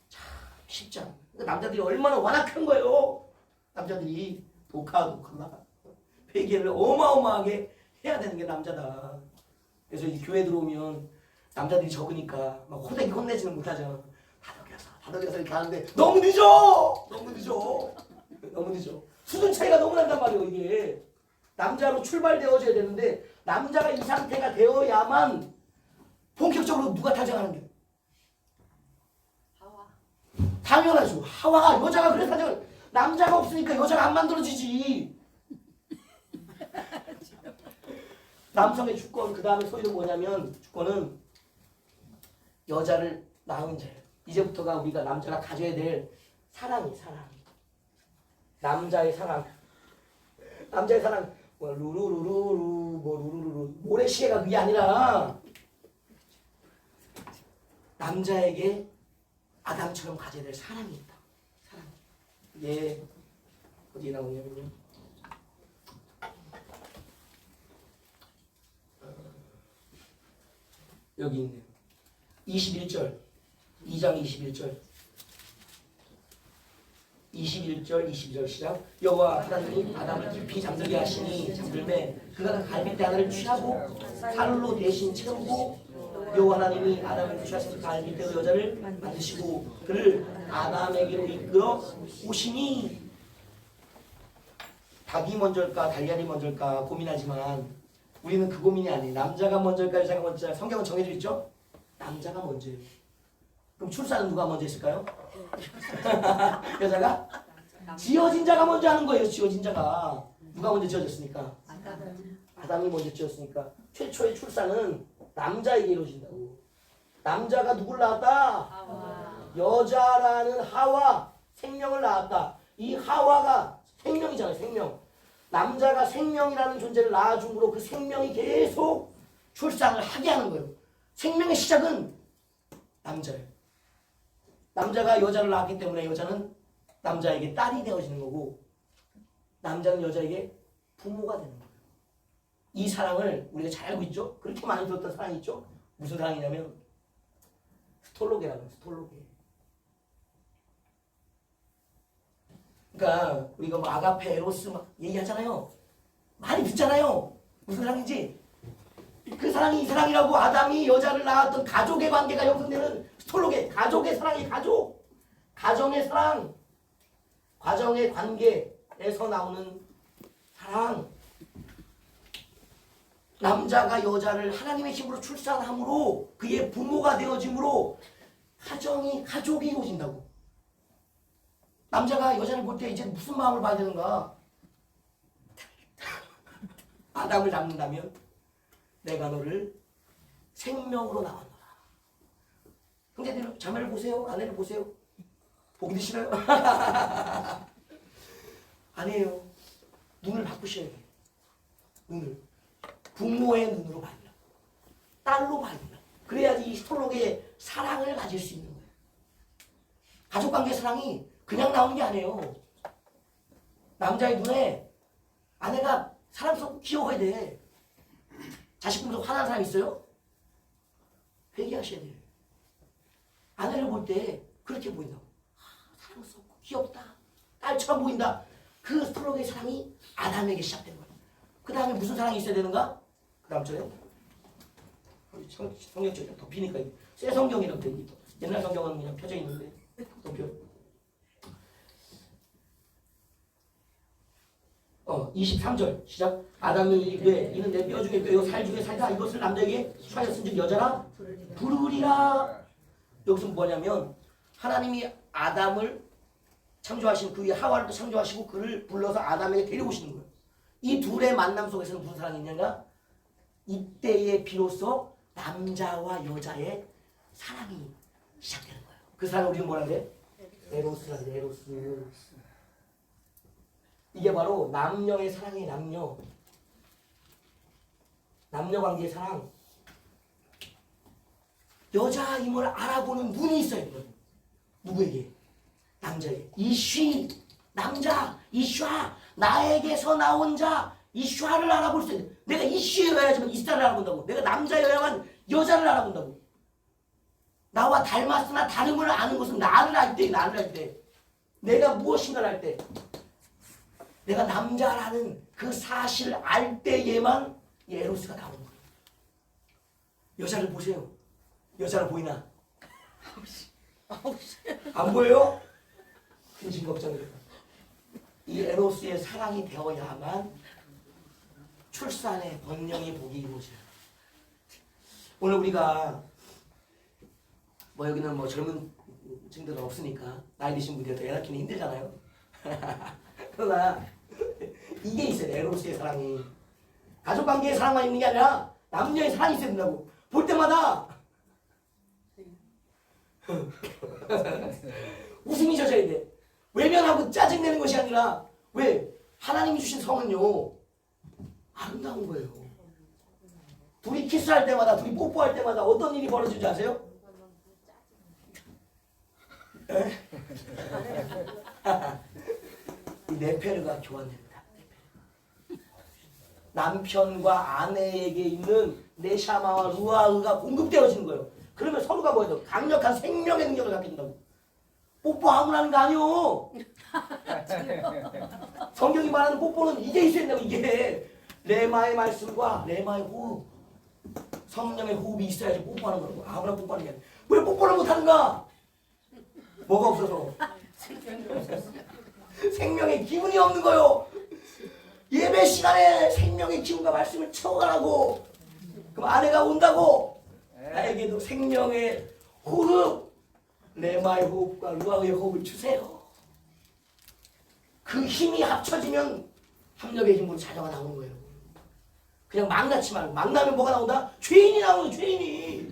참 쉽지 않아요. 남자들이 얼마나 완악한 거예요. 남자들이 독하나 회개를 어마어마하게 해야 되는 게 남자다. 그래서 이제 교회 들어오면 남자들이 적으니까 막 호되게 혼내지는 못하잖아. 다독여서 이렇게 하는데 너무 늦어. 너무 늦어. 수준 차이가 너무 난단 말이에요. 이게 남자로 출발되어져야 되는데 남자가 이 상태가 되어야만 본격적으로 누가 타정하는 게 하와. 당연하죠. 하와가 여자가 그래서 타정. 남자가 없으니까 여자가 안 만들어지지. 남성의 주권 그 다음에 소위는 뭐냐면 주권은 여자를 낳은 자예요. 이제부터가 우리가 남자가 가져야 될 사랑이 사랑. 남자의 사랑. 남자의 사랑 뭐 루루루루루 뭐 루루루루 모래시계가 그게 아니라 남자에게 아담처럼 가져야 될 사랑이 있다. 사랑. 이게 어디에 나오냐면요. 여기 있네요. 21절 2장 21절 22절 시작. 여호와 하나님이 아담을 깊이 잠들게 하시니 잠들매 그가 갈빗대 하나를 취하고 살로 대신 채우고 여호와 하나님이 아담을 취하셔서 갈빗대로 여자를 만드시고 그를 아담에게로 이끌어 오시니. 닭이 먼저일까 달걀이 먼저일까 고민하지만 우리는 그 고민이 아니에요. 남자가 먼저일까 여자가 먼저일까. 성경은 정해져 있죠? 남자가 먼저예요. 그럼 출산은 누가 먼저 했을까요? 여자가? 지어진 자가 먼저 하는 거예요. 지어진 자가. 누가 먼저 지어졌으니까? 아담이 먼저 지었으니까. 최초의 출산은 남자에게 이루어진다고. 남자가 누굴 낳았다? 하와. 여자라는 하와. 생명을 낳았다. 이 하와가 생명이잖아요. 생명. 남자가 생명이라는 존재를 낳아줌으로 그 생명이 계속 출산을 하게 하는 거예요. 생명의 시작은 남자예요. 남자가 여자를 낳았기 때문에 여자는 남자에게 딸이 되어지는 거고 남자는 여자에게 부모가 되는 거예요. 이 사랑을 우리가 잘 알고 있죠? 그렇게 많이 들었던 사랑이 있죠? 무슨 사랑이냐면 스톨로게라는 거예요. 스톨로게. 그러니까 우리가 뭐 아가페, 에로스 막 얘기하잖아요. 많이 듣잖아요. 무슨 사랑인지. 그 사랑이 이 사랑이라고. 아담이 여자를 낳았던 가족의 관계가 형성되는 스톨로게. 가족의 사랑이 가족. 가정의 사랑. 가정의 관계에서 나오는 사랑. 남자가 여자를 하나님의 힘으로 출산함으로 그의 부모가 되어짐으로 가족이 이루어진다고. 남자가 여자를 볼 때 이제 무슨 마음을 봐야 되는가? 아담을 낳는다면 내가 너를 생명으로 낳았노라. 형제들 자매를 보세요. 아내를 보세요. 보기도 싫어요? 아니에요. 눈을 바꾸셔야 돼요. 눈을. 부모의 눈으로 봐요. 딸로 봐야 된다. 그래야지 이 스톨록의 사랑을 가질 수 있는 거예요. 가족관계 사랑이 그냥 나오는 게 아니에요. 남자의 눈에 아내가 사랑스럽고 귀여워야 돼. 자식 보면서 화난 사람 있어요? 회개하셔야 돼요. 아내를 볼 때 그렇게 보인다고. 사랑스럽고 귀엽다. 딸처럼 보인다. 그 스톨록의 사랑이 아담에게 시작되는 거예요. 그 다음에 무슨 사랑이 있어야 되는가? 그 다음 절에 성경책이 덮이니까 새 성경이라고 돼 있고 옛날 성경은 그냥 펴져 있는데 덮여. 23절 시작. 아담이 이르되 이는 내 뼈 중에 뼈요 살 중에 살다 이것을 남자에게 취하였은즉 여자라 부르리라. 여기서 뭐냐면 하나님이 아담을 창조하신 그 위에 하와를 또 창조하시고 그를 불러서 아담에게 데려오시는 거예요. 이 둘의 만남 속에서는 무슨 사랑이 있냐가 이때에 비로소 남자와 여자의 사랑이 시작되는 거예요. 그 사랑을 우리는 뭐라 그래? 에로스라 그래. 에로스. 이게 바로 남녀의 사랑이 남녀 관계의 사랑. 여자임을 알아보는 눈이 있어야 돼요. 누구에게? 남자에게. 이쉬 남자 이슈아 나에게서 나온 자 이슈아를 알아볼 수 있는. 내가 이슈여야지만 이스타를 알아본다고. 내가 남자여야만 여자를 알아본다고. 나와 닮았으나 다름을 아는 것은 나를 알 때, 나를 알 때, 내가 무엇인가를 알 때, 내가 남자라는 그 사실을 알 때에만 이 에로스가 나오는 거예요. 여자를 보세요. 여자를 보이나? 안 보여요? 근심 걱정이에요. 이 에로스의 사랑이 되어야만 출산의 번영의 복이 이루어져요. 오늘 우리가 뭐 여기는 뭐 젊은 층들은 없으니까 나이 드신 분들이 더 애 낳기는 힘들잖아요. 그러나 이게 있어요. 에로스의 사랑이. 가족관계의 사랑만 있는 게 아니라 남녀의 사랑이 있어야 된다고. 볼 때마다 웃음이 젖어야 돼. 외면하고 짜증내는 것이 아니라 왜? 하나님이 주신 성은요 아름다운 거예요. 둘이 키스할 때마다 둘이 뽀뽀할 때마다 어떤 일이 벌어지는지 아세요? 이 네페르가 교환됩니다. 남편과 아내에게 있는 네샤마와 루아흐가 공급되어지는 거예요. 그러면 서로가 뭐예요? 강력한 생명의 능력을 갖게 된다고. 뽀뽀 아무나 하는 거 아니요. 성경이 말하는 뽀뽀는 이게 있어야 된다고. 이게 레마의 말씀과 레마의 호흡, 성령의 호흡이 있어야지 뽀뽀하는 거라고. 아무나 뽀뽀하는 게 아니야. 왜 뽀뽀를 못하는가? 뭐가 없어서. 생명의 기운이 없는 거요. 예배 시간에 생명의 기운과 말씀을 채워가라고. 그럼 아내가 온다고 나에게도 생명의 호흡, 레마의 호흡과 루아의 호흡을 주세요. 그 힘이 합쳐지면 합력의 힘으로 자녀가 나오는 거예요. 그냥 막 낳지 말고. 막 나면 뭐가 나온다? 죄인이 나오는 죄인이.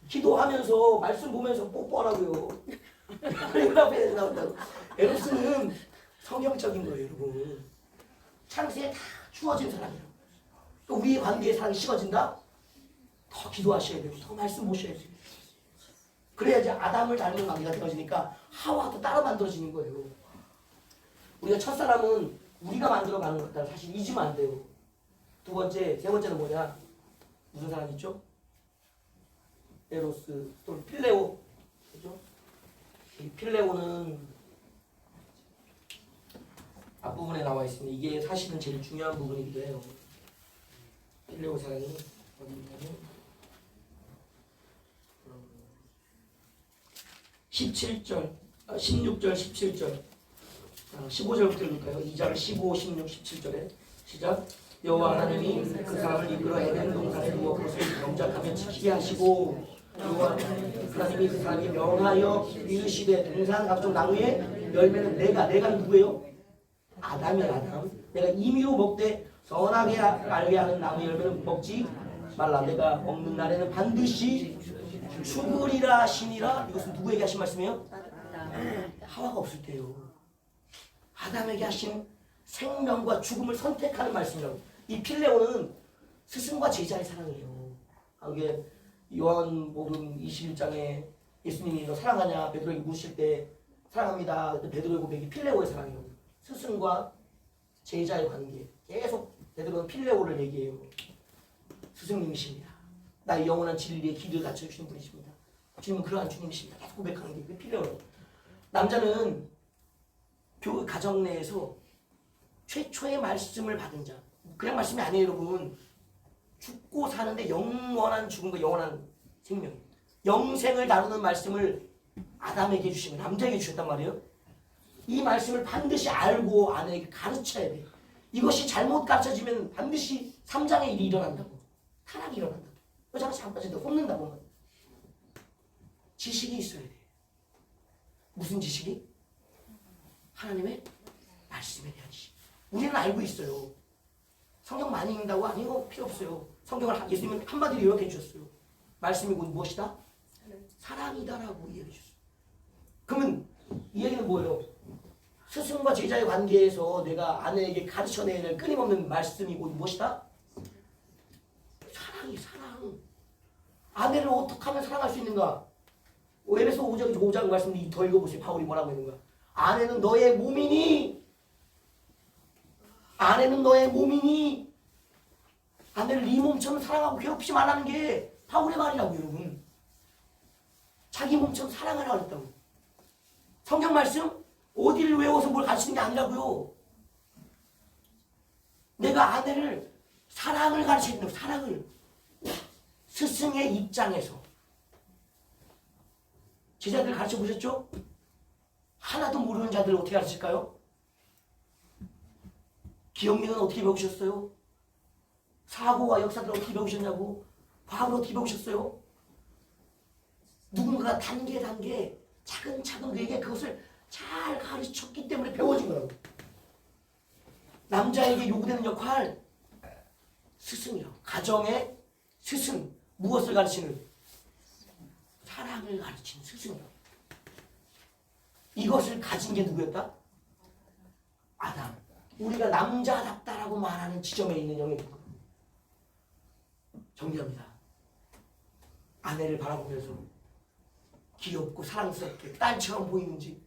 기도하면서 말씀 보면서 뽀뽀하라고요. 그리고 앞에 나온다고. 에로스는 성경적인 거예요, 여러분. 창세에 다 주어진 사람이에요. 또 우리의 관계에 사랑이 식어진다? 더 기도하셔야 되고 더 말씀 보셔야 돼요. 그래야지 아담을 닮은 관계가 되어지니까 하와도 따라 만들어지는 거예요. 우리가 첫사람은 우리가 만들어가는 것다 사실 잊으면 안 돼요. 두 번째, 세 번째는 뭐냐? 무슨 사람 있죠? 에로스, 또 필레오. 그죠? 이 필레오는 앞부분에 나와 있습니다. 이게 사실은 제일 중요한 부분이기도 해요. 필레오 사랑이 어디 있냐면 17절, 16절, 17절, 15절부터 읽을까요? 2절, 15, 16, 17절에 시작. 여호와 하나님이 그 사람을 이끌어 에덴 동산에 두어 그것을 경작하며 지키게 하시고 여호와 하나님이 그 사람에게 명하여 이르시되 동산 각종 나무의 열매는 내가 누구예요? 아담이야. 아담. 내가 임의로 먹되 선하게 알게 하는 나무의 열매는 먹지 말라. 내가 먹는 날에는 반드시 죽으리라 하시니라. 이것은 누구에게 하신 말씀이에요? 하와가 없을 때요. 아담에게 하신 생명과 죽음을 선택하는 말씀이라고. 이 필레오는 스승과 제자의 사랑이에요. 이게 요한복음 21장에 예수님이 너 사랑하냐 베드로에게 물으실 때 사랑합니다. 그때 베드로의 고백이 필레오의 사랑이에요. 스승과 제자의 관계. 계속 베드로는 필레오를 얘기해요. 스승님이십니다. 나의 영원한 진리의 길을 갖춰주시는 분이십니다. 주님은 그러한 주님이십니다. 계속 고백하는 게 그 필레오예요. 남자는 가정 내에서 최초의 말씀을 받은 자. 그냥 말씀이 아니에요, 여러분. 죽고 사는데 영원한 죽음과 영원한 생명, 영생을 다루는 말씀을 아담에게 주시면 남자에게 주셨단 말이에요. 이 말씀을 반드시 알고 아내에게 가르쳐야 돼. 이것이 잘못 가르쳐지면 반드시 3장의 일이 일어난다고. 타락이 일어난다고. 여자가 잘못하신다고 혼낸다고. 지식이 있어야 돼. 무슨 지식이? 하나님의 말씀에 대한 지식. 우리는 알고 있어요. 성경 많이 읽는다고 아니요, 필요 없어요. 성경을 예수님은 한마디로 요약해 주셨어요. 말씀이 곧 무엇이다? 사랑이다라고 이야기해 주셨어요. 그러면 이 얘기는 뭐예요? 스승과 제자의 관계에서 내가 아내에게 가르쳐내야 될 끊임없는 말씀이 곧 무엇이다? 사랑이 사랑. 아내를 어떻게 하면 사랑할 수 있는가? 에베소 5장 말씀 더 읽어보세요. 바울이 뭐라고 했는가? 아내는 너의 몸이니, 아내는 너의 몸이니, 아내를 네 몸처럼 사랑하고 괴롭히지 말라는 게 바울의 말이라고 여러분. 자기 몸처럼 사랑하라고 했다고. 성경 말씀 어디를 외워서 뭘 가르치는 게 아니라고요. 내가 아내를 사랑을 가르치는 거예요. 사랑을. 스승의 입장에서. 제자들 가르쳐 보셨죠? 하나도 모르는 자들 어떻게 가르칠까요? 기억력은 어떻게 배우셨어요? 사고와 역사들 어떻게 배우셨냐고? 과학을 어떻게 배우셨어요? 누군가 단계 차근차근 그에게 그것을 잘 가르쳤기 때문에 배워진 거라고. 남자에게 요구되는 역할, 스승이라고. 가정의 스승. 무엇을 가르치는? 사랑을 가르치는 스승이라고. 이것을 가진 게 누구였다? 아담. 우리가 남자답다라고 말하는 지점에 있는 영역입니다. 정리합니다. 아내를 바라보면서 귀엽고 사랑스럽게 딸처럼 보이는지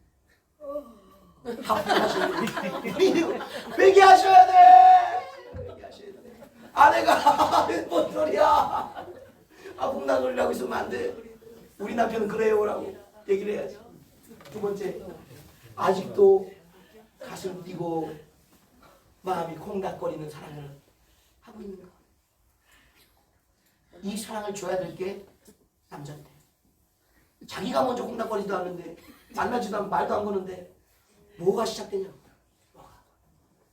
회개하셔야 돼. 회개하셔야 돼. 아내가 뭔 소리야? 풍당 소리라고 있으면 안 돼. 우리 남편은 그래요라고 얘기를 해야지. 두 번째, 아직도 가슴 뛰고 마음이 콩닥거리는 사랑을 하고 있는가? 이 사랑을 줘야 될 게 남자인데, 자기가 먼저 콩닥거리지도 않는데, 만나지도 않고 말도 안 거는데 뭐가 시작되냐?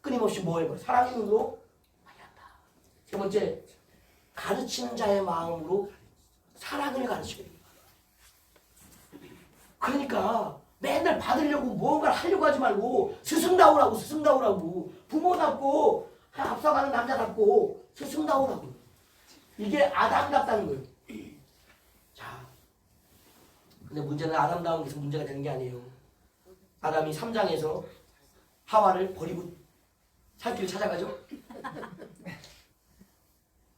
끊임없이 뭐 해봐? 사랑의 눈으로 많이 한다. 세 번째, 가르치는 자의 마음으로 사랑을 가르치게 됩니다. 그러니까 맨날 받으려고 뭔가를 하려고 하지 말고 스승다우라고. 부모답고 앞서가는 남자답고 스승다우라고. 이게 아담답다는 거예요. 자, 근데 문제는 아담다운 게서 문제가 되는 게 아니에요. 아담이 3장에서 하와를 버리고 살 길을 찾아가죠.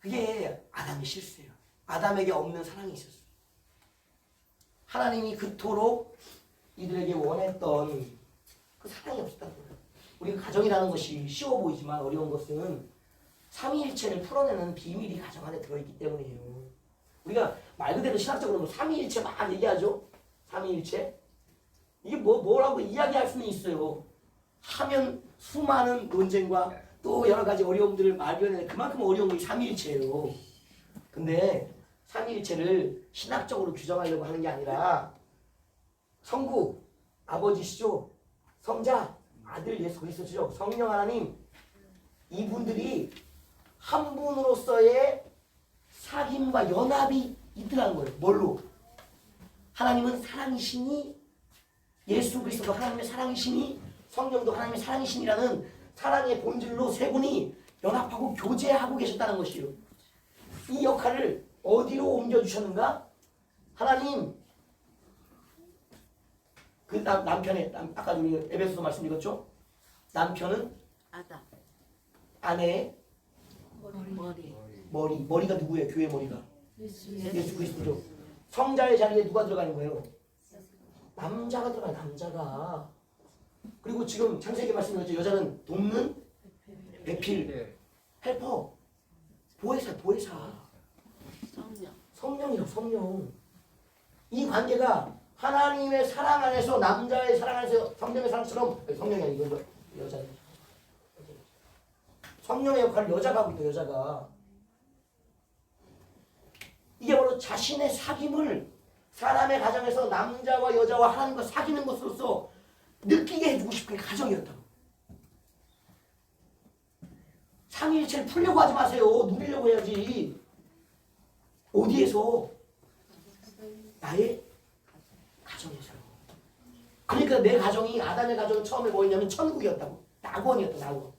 그게 아담의 실수예요. 아담에게 없는 사랑이 있었어요. 하나님이 그토록 이들에게 원했던 그 사랑이 없었다는 거예요. 우리가 가정이라는 것이 쉬워 보이지만 어려운 것은 삼위일체를 풀어내는 비밀이 가정 안에 들어있기 때문이에요. 우리가 말 그대로 신학적으로 삼위일체 막 얘기하죠. 삼위일체. 이게 뭐라고 이야기할 수는 있어요. 하면 수많은 논쟁과 또 여러 가지 어려움들을 말변해. 그만큼 어려운 게 삼위일체예요. 근데 삼위일체를 신학적으로 규정하려고 하는 게 아니라 성부, 아버지시죠. 성자, 아들 예수 그리스도죠. 성령 하나님, 이분들이 한 분으로서의 사귐과 연합이 있더라는 거예요. 뭘로? 하나님은 사랑이시니, 예수 그리스도도 하나님의 사랑이시니, 성령도 하나님의 사랑이시니라는 사랑의 본질로 세 분이 연합하고 교제하고 계셨다는 것이에요. 이 역할을 어디로 옮겨주셨는가? 하나님, 그 남편의, 아까 우리 에베소서 말씀 읽었죠? 남편은 아담 아내의 머리 머리가 누구예요? 교회 머리가 예수 그리스도죠. 성자의 자리에 누가 들어가는 거예요? 남자가 들어가요. 남자가. 그리고 지금 창세기 말씀드렸죠. 여자는 돕는 배필, 예. 헬퍼, 보혜사. 성령. 성령이라고 성령. 이 관계가 하나님의 사랑 안에서 남자의 사랑 안에서 성령의 사랑처럼 성령이 아니고 여자. 성령의 역할을 여자가 하고 있다. 여자가. 이게 바로 자신의 사귐을 사람의 가정에서 남자와 여자와 하나님과 사귀는 것으로서 느끼게 해주고 싶은 게 가정이었다고. 삼위일체를 풀려고 하지 마세요. 누리려고 해야지. 어디에서? 나의 가정에서요. 그러니까 내 가정이 아담의 가정은 처음에 뭐였냐면 천국이었다고. 낙원이었다. 낙원.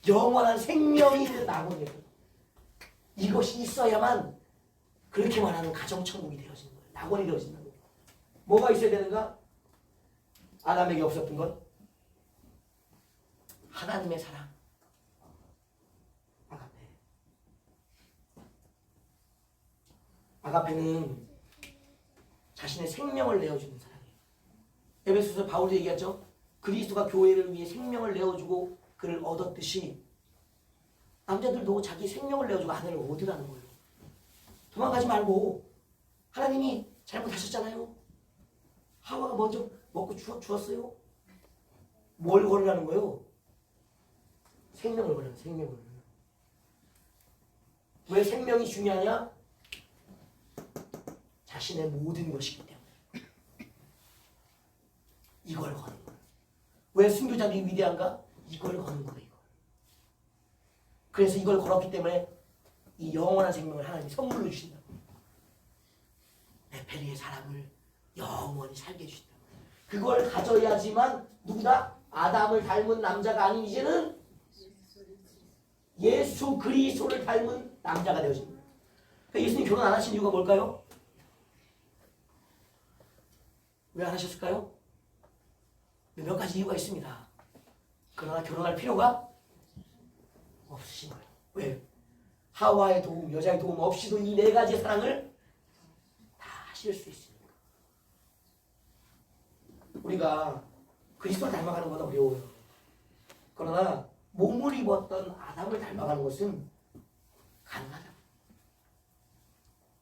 영원한 생명이 있는 낙원이었다. 이것이 있어야만 그렇게 말하는 가정천국이 되어지는 거예요. 낙원이 되어진다고. 뭐가 있어야 되는가? 아담에게 없었던 건 하나님의 사랑. 아가페는 자신의 생명을 내어주는 사랑이에요. 에베소서 바울이 얘기하죠. 그리스도가 교회를 위해 생명을 내어주고 그를 얻었듯이 남자들도 자기 생명을 내어주고 아내를 얻으라는 거예요. 도망가지 말고. 하나님이 잘못하셨잖아요. 하와가 먼저 먹고 주었어요. 뭘 걸으라는 거예요? 생명을 걸으라는 생명을. 왜 생명이 중요하냐? 자신의 모든 것이기 때문에 이걸 거는 거예요. 왜 순교자들이 위대한가? 이걸 거는 거예요. 이걸. 그래서 이걸 걸었기 때문에 이 영원한 생명을 하나님이 선물로 주신다. 네페리의 사람을 영원히 살게 해주신다. 그걸 가져야지만 누구다? 아담을 닮은 남자가 아닌 이제는 예수 그리스도를 닮은 남자가 되어집니다. 그러니까 예수님 결혼 안 하신 이유가 뭘까요? 왜 안 하셨을까요? 몇 가지 이유가 있습니다. 그러나 결혼할 필요가 없으신 거예요. 왜? 하와의 도움, 여자의 도움 없이도 이 네 가지의 사랑을 다 하실 수 있습니다. 우리가 그리스도를 닮아가는 건 어려워요. 그러나 몸을 입었던 아담을 닮아가는 것은 가능하다.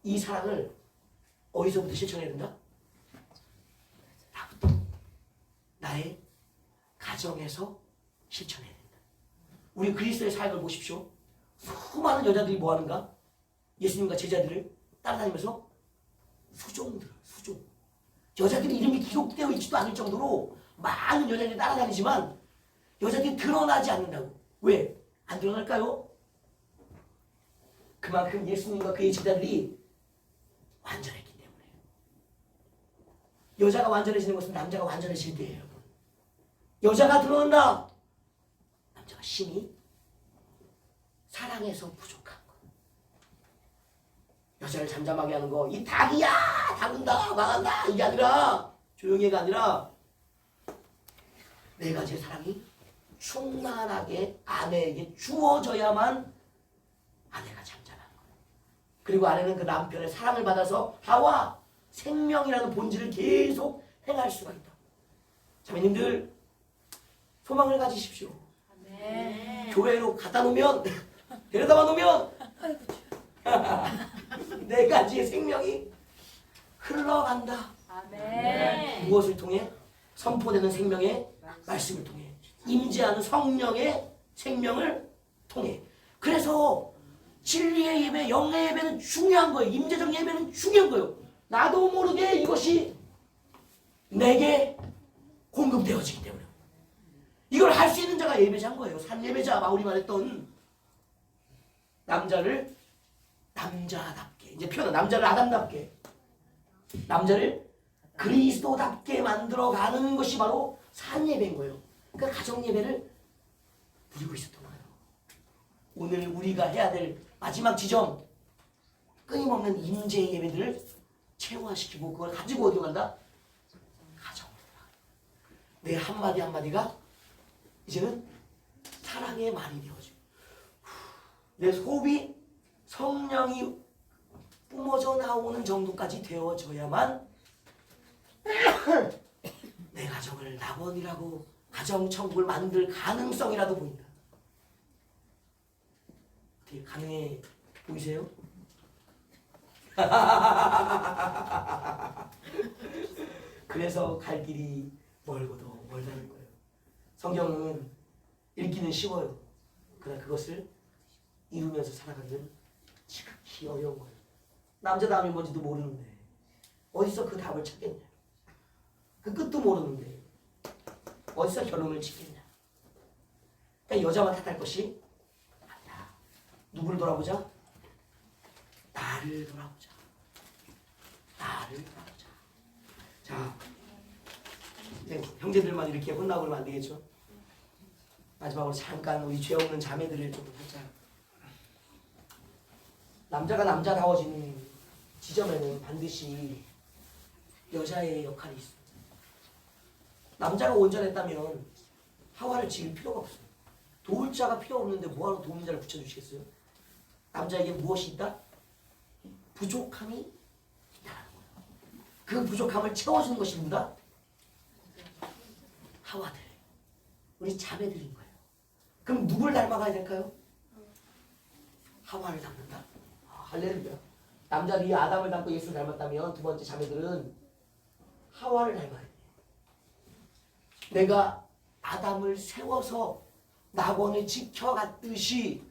이 사랑을 어디서부터 실천해야 된다? 나의 가정에서 실천해야 된다. 우리 그리스도의 사역을 보십시오. 수많은 여자들이 뭐 하는가? 예수님과 제자들을 따라다니면서 수종. 여자들이 이름이 기록되어 있지도 않을 정도로 많은 여자들이 따라다니지만 여자들이 드러나지 않는다고. 왜? 안 드러날까요? 그만큼 예수님과 그의 제자들이 완전했기 때문에. 여자가 완전해지는 것은 남자가 완전해질 때예요. 여자가 드러난다. 남자가 심히 사랑에서 부족한 거. 여자를 잠잠하게 하는 거. 이 닭이야! 닭은다! 망한다! 이게 아니라 조용히 해가 아니라 네 가지의 사랑이 충만하게 아내에게 주어져야만 아내가 잠잠하는 거예요. 그리고 아내는 그 남편의 사랑을 받아서 하와 생명이라는 본질을 계속 행할 수가 있다. 자매님들 소망을 가지십시오. 네. 교회로 갖다 놓으면 데려다가 놓으면 네 가지의 생명이 흘러간다. 아멘. 무엇을 통해? 선포되는 생명의 말씀을 통해, 임재하는 성령의 생명을 통해. 그래서 진리의 예배, 영의 예배는 중요한 거예요. 임재적 예배는 중요한 거예요. 나도 모르게 이것이 내게 공급되어지기 때문에 이걸 할 수 있는 자가 예배자인 거예요. 산 예배자. 바울이 말했던 남자를 남자답게, 이제 표현은 남자를 아담답게, 남자를 그리스도답게 만들어가는 것이 바로 산 예배인 거예요. 그러니까 가정 예배를 누리고 있었던 거예요. 오늘 우리가 해야 될 마지막 지점, 끊임없는 임재의 예배들을 체화시키고 그걸 가지고 어디로 간다? 가정으로. 내 한마디 한마디가 이제는 사랑의 말이 되어지고, 내 호흡이 성령이 뿜어져 나오는 정도까지 되어져야만 내 가정을 낙원이라고 가정천국을 만들 가능성이라도 보인다. 어떻게 가능해 보이세요? 그래서 갈 길이 멀고도 멀다는 거예요. 성경은 읽기는 쉬워요. 그러나 그것을 이루면서 살아가는 지극히 어려운 거예요. 남자다움이 뭔지도 모르는데 어디서 그 답을 찾겠냐. 그 끝도 모르는데 어디서 결론을 짓겠냐. 그러니까 여자만 탓할 것이 아니야. 누구를 돌아보자? 나를 돌아보자. 나를 돌아보자. 자, 이제 형제들만 이렇게 혼나고 그러면 안 되겠죠? 마지막으로 잠깐 우리 죄 없는 자매들을 좀 살짝. 남자가 남자다워지는 지점에는 반드시 여자의 역할이 있어요. 남자가 온전했다면 하와를 지을 필요가 없어요. 도울 자가 필요 없는데 뭐하러 도우는 자를 붙여주시겠어요? 남자에게 무엇이 있다? 부족함이 있다는 거예요. 그 부족함을 채워주는 것이 누구다? 하와들, 우리 자매들인 거예요. 그럼 누굴 닮아가야 될까요? 하와를 닮는다. 할렐루야. 남자들이 아담을 닮고 예수를 닮았다면 두 번째 자매들은 하와를 닮아야 돼. 내가 아담을 세워서 낙원을 지켜갔듯이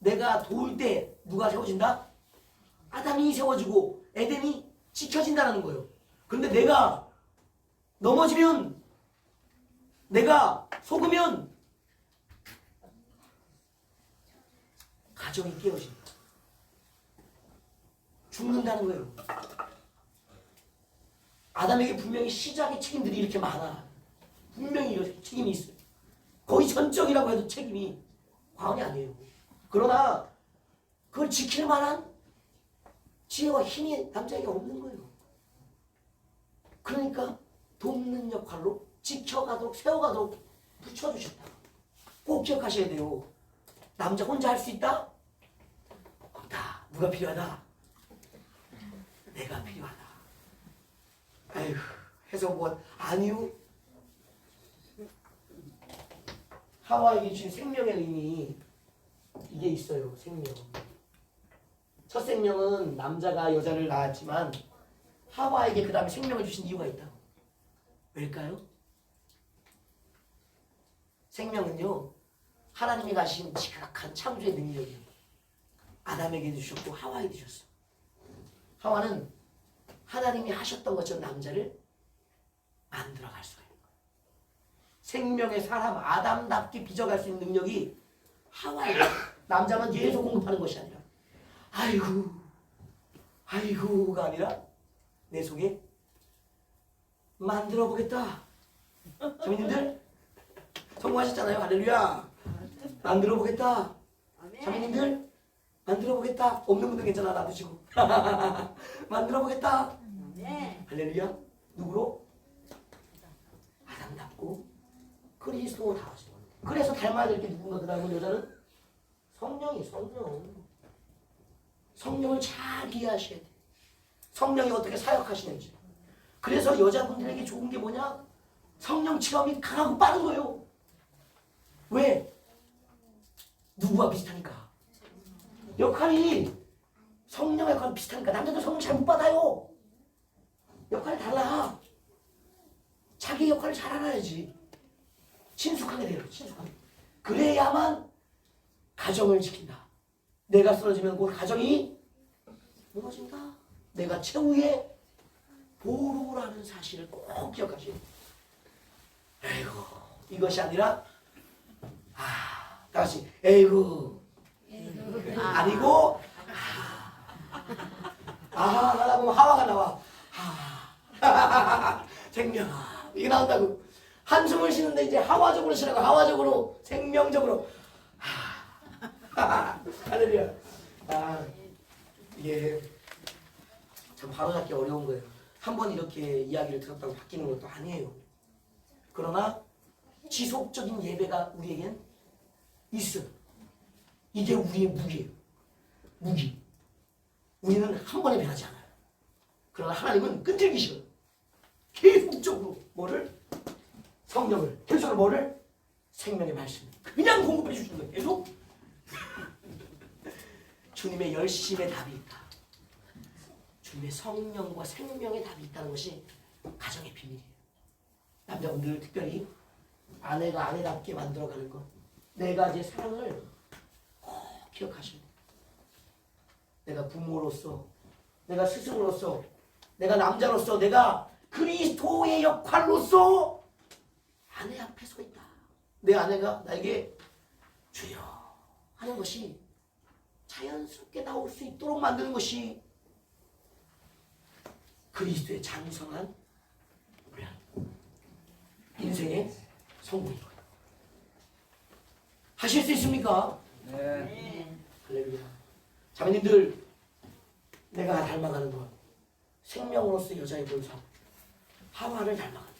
내가 도울 때 누가 세워진다? 아담이 세워지고 에덴이 지켜진다는 거예요. 그런데 내가 넘어지면, 내가 속으면 가정이 깨어진다. 죽는다는 거예요. 아담에게 분명히 시작의 책임들이 이렇게 많아. 분명히 이렇게 책임이 있어요. 거의 전적이라고 해도 책임이 과언이 아니에요. 그러나 그걸 지킬 만한 지혜와 힘이 남자에게 없는 거예요. 그러니까 돕는 역할로 지켜가도록 세워가도록 붙여주셨다. 꼭 기억하셔야 돼요. 남자 혼자 할 수 있다? 없다. 누가 필요하다? 내가 필요하다. 아휴, 해서 뭐 아니요. 하와에게 주신 생명의 의미 이게 있어요. 생명. 첫 생명은 남자가 여자를 낳았지만 하와에게 그 다음에 생명을 주신 이유가 있다. 왜일까요? 생명은요, 하나님이 가신 지극한 창조의 능력이에요. 아담에게 주셨고 하와에게 주셨어. 하와는 하나님이 하셨던 것처럼 남자를 만들어갈 수가 있는 거예요. 생명의 사람 아담답게 빚어갈 수 있는 능력이 하와예요. 남자만 계속 공급하는 것이 아니라 아이고가 아니라 내 속에 만들어 보겠다. 자매님들 성공하셨잖아요. 할렐루야. 만들어 보겠다. 자매님들 만들어 보겠다. 없는 분들 괜찮아. 놔두시고 만들어 보겠다. 할렐루야. 누구로? 아담답고 그리스도 닮았어요. 그래서 닮아야 될 게 누군가. 그 다음은 여자는 성령이 성령을 잘 이해하셔야 돼. 성령이 어떻게 사역하시는지. 그래서 여자분들에게 좋은 게 뭐냐? 성령 체험이 강하고 빠른 거예요. 왜? 누구와 비슷하니까. 역할이 성령의 역할이 비슷하니까. 남자도 성령 잘 못 받아요. 역할이 달라. 자기 역할을 잘 알아야지. 친숙하게 돼요. 친숙하게. 그래야만 가정을 지킨다. 내가 쓰러지면 곧 가정이 무너진다. 내가 최후의 보루라는 사실을 꼭 기억하시오. 에이구, 이것이 아니라 다시 에이구 아니고 하다 보면 하와가 나와. 생명 이게 나온다고. 한숨을 쉬는데 이제 하와적으로 쉬라고. 하와적으로 생명적으로. 할렐루야. 이게 참 바로잡기 어려운 거예요. 한 번 이렇게 이야기를 들었다고 바뀌는 것도 아니에요. 그러나 지속적인 예배가 우리에겐 있어요. 이게 우리의 무기예요. 무기. 우리는 한 번에 변하지 않아요. 그러나 하나님은 끈질기셔요. 계속적으로 뭐를? 성령을. 계속적으로 뭐를? 생명의 말씀. 그냥 공급해 주시는 거예요. 계속. 주님의 열심의 답이 있다. 주님의 성령과 생명의 답이 있다는 것이 가정의 비밀이에요. 남자분들 특별히 아내가 아내답게 만들어가는 것. 네 가지의 사랑을 꼭 기억하셔야 돼요. 내가 부모로서, 내가 스승으로서, 내가 남자로서, 내가 그리스도의 역할로서 아내 앞에 서 있다. 내 아내가 나에게 주여 하는 것이 자연스럽게 나올 수 있도록 만드는 것이 그리스도의 장성한 인생의 성공인 거예요. 하실 수 있습니까? 네. 할렐루야. 자매님들, 내가 닮아가는 것, 생명으로서 여자의 본성, 하와를 닮아간다.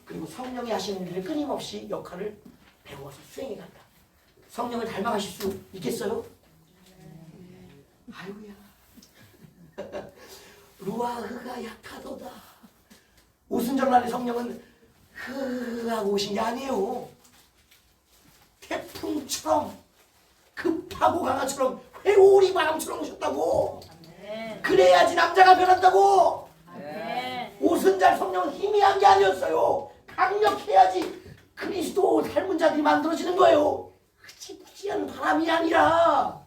그리고 성령이 하시는 일을 끊임없이 역할을 배워서 수행해간다. 성령을 닮아가실 수 있겠어요? 아이고야. 루아흐가 약하도다. 오순절날의 성령은 흐하고 오신 게 아니에요. 태풍처럼 급하고 강한처럼 회오리 바람처럼 오셨다고. 그래야지 남자가 변한다고. 오순절 성령은 희미한 게 아니었어요. 강력해야지 그리스도 닮은 자들이 만들어지는 거예요. 흐지부지한 바람이 아니라.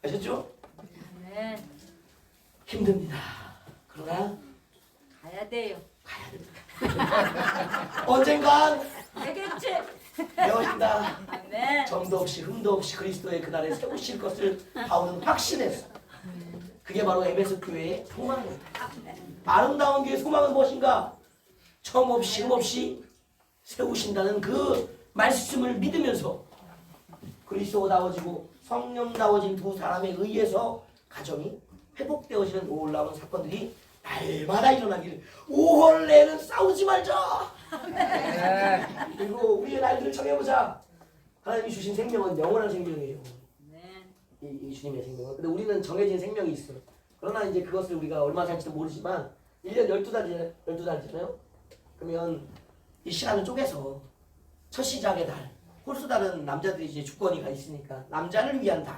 아셨죠? 힘듭니다. 그러나 가야 돼요. 가야 됩니다. 언젠간 되겠지. 되어진다. 아멘. 점도 없이 흠도 없이 그리스도의 그날에 세우실 것을 바울은 확신했어. 그게 바로 에베소 교회의 소망입니다. 아름다운 교회의 소망은 무엇인가? 점 없이 흠 없이 세우신다는 그 말씀을 믿으면서 그리스도다워지고 성령다워진 두 사람에 의해서 가정이 회복되어지는 놀라운 사건들이 날마다 일어나기를 5월 내는 싸우지 말자. 그리고 우리의 날들을 정해보자. 하나님이 주신 생명은 영원한 생명이에요. 이 주님의 생명은. 근데 우리는 정해진 생명이 있어. 그러나 이제 그것을 우리가 얼마 살지도 모르지만 1년 12달이잖아요. 그러면 이 시간을 쪼개서 첫 시작의 달, 홀수달은 남자들이 이제 주권이가 있으니까 남자를 위한 달,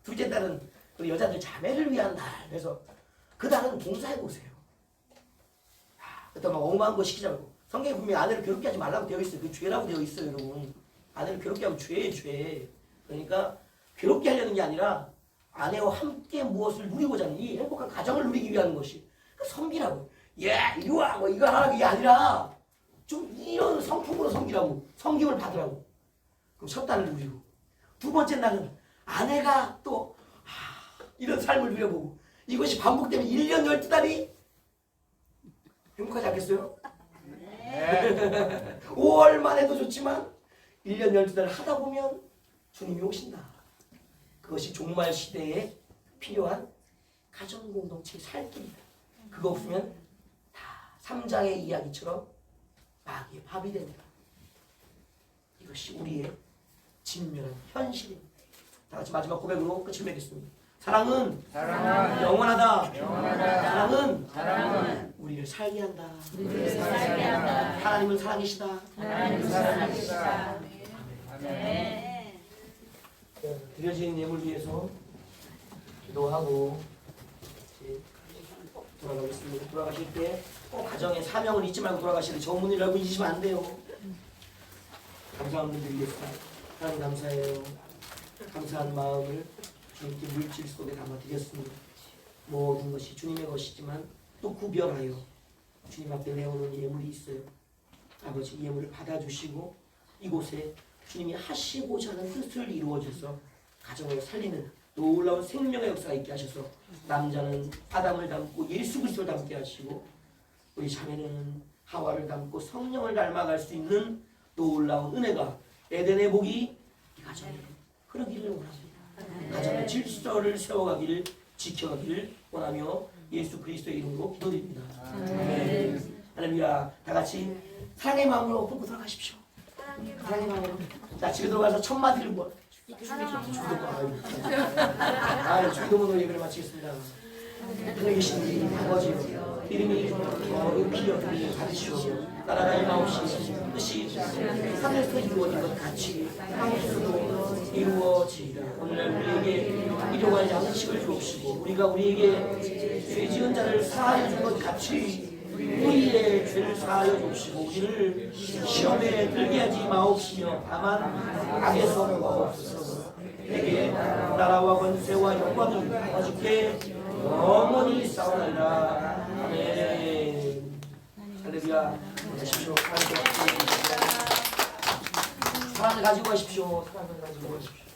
둘째 달은 우리 여자들 자매를 위한 달. 그래서 그 달은 봉사해보세요. 그때 막 엉망한 거 시키지 말고. 성경에 분명히 아내를 괴롭게 하지 말라고 되어 있어요. 그 죄라고 되어 있어요, 여러분. 아내를 괴롭게 하면 죄예요, 죄. 그러니까 괴롭게 하려는 게 아니라 아내와 함께 무엇을 누리고자 하는 이 행복한 가정을 누리기 위한 것이 그 섬기라고. 이리 와! 뭐 이거 하라는 게 아니라 좀 이런 성품으로 섬기라고. 섬김을 받으라고. 그럼 첫 달을 누리고. 두 번째 날은 아내가 또 이런 삶을 누려보고. 이것이 반복되면 1년 12달이 행복하지 않겠어요? 네. 5월만 해도 좋지만 1년 12달을 하다 보면 주님이 오신다. 그것이 종말 시대에 필요한 가정 공동체의 살 길이다. 그거 없으면 다 3장의 이야기처럼 마귀의 밥이 됩니다. 이것이 우리의 진멸한 현실입니다. 다 같이 마지막 고백으로 끝을 맺겠습니다. 사랑은 영원하다. 사랑은 우리를 살게 한다. 하나님은 사랑이시다. 아멘. 드려진 예물 위해서 기도하고 이제 돌아가겠습니다. 돌아가실 때 꼭 가정의 사명을 잊지 말고 돌아가시는데 저 문을 열고 잊으시면 안 돼요. 감사한 분들 위해서 하나님 감사해요. 감사한 마음을 주님께 물질 속에 담아드렸습니다. 모든 것이 주님의 것이지만 또 구별하여 주님 앞에 내오는 예물이 있어요. 아버지 이 예물을 받아주시고 이곳에 주님이 하시고자 하는 뜻을 이루어줘서 가정을 살리는 놀라운 생명의 역사가 있게 하셔서 남자는 아담을 닮고 예수 그리스도를 닮게 하시고 우리 자매는 하와를 닮고 성령을 닮아갈 수 있는 놀라운 은혜가 에덴의 복이 이 가정에 흐르기를 원합니다. 가정의 질서를 세워가기를 지켜가기를 원하며 예수 그리스도의 이름으로 기도드립니다. 아멘. 할렐루야. 다 같이 사랑의 마음으로 품고 들어가십시오. 사랑의 마음으로. 자, 집에 들어가서 첫 마디를 뭐 주기도문으로 예배를 마치겠습니다. 하늘에 계신 우리 아버지 이름이 높이 여김이 받으시오. 나라가 임하옵시고 뜻이 하늘에서 이루어진 것 같이 땅에서도 이루어지이다. 오늘 우리에게 일용할 양식을 주옵시고 우리가 우리에게 죄 지은 자를 사하여 준 것 같이 우리의 죄를 사하여 주옵시고 우리를 시험에 들게 하지 마옵시며 다만 악에서 구하옵소서. 내게 나라와 권세와 영광이 아버지께 영원히 싸우리라. 아멘. 할렐루야. 하십시오. 사랑을 가지고 가십시오. 사랑을 가지고 가십시오.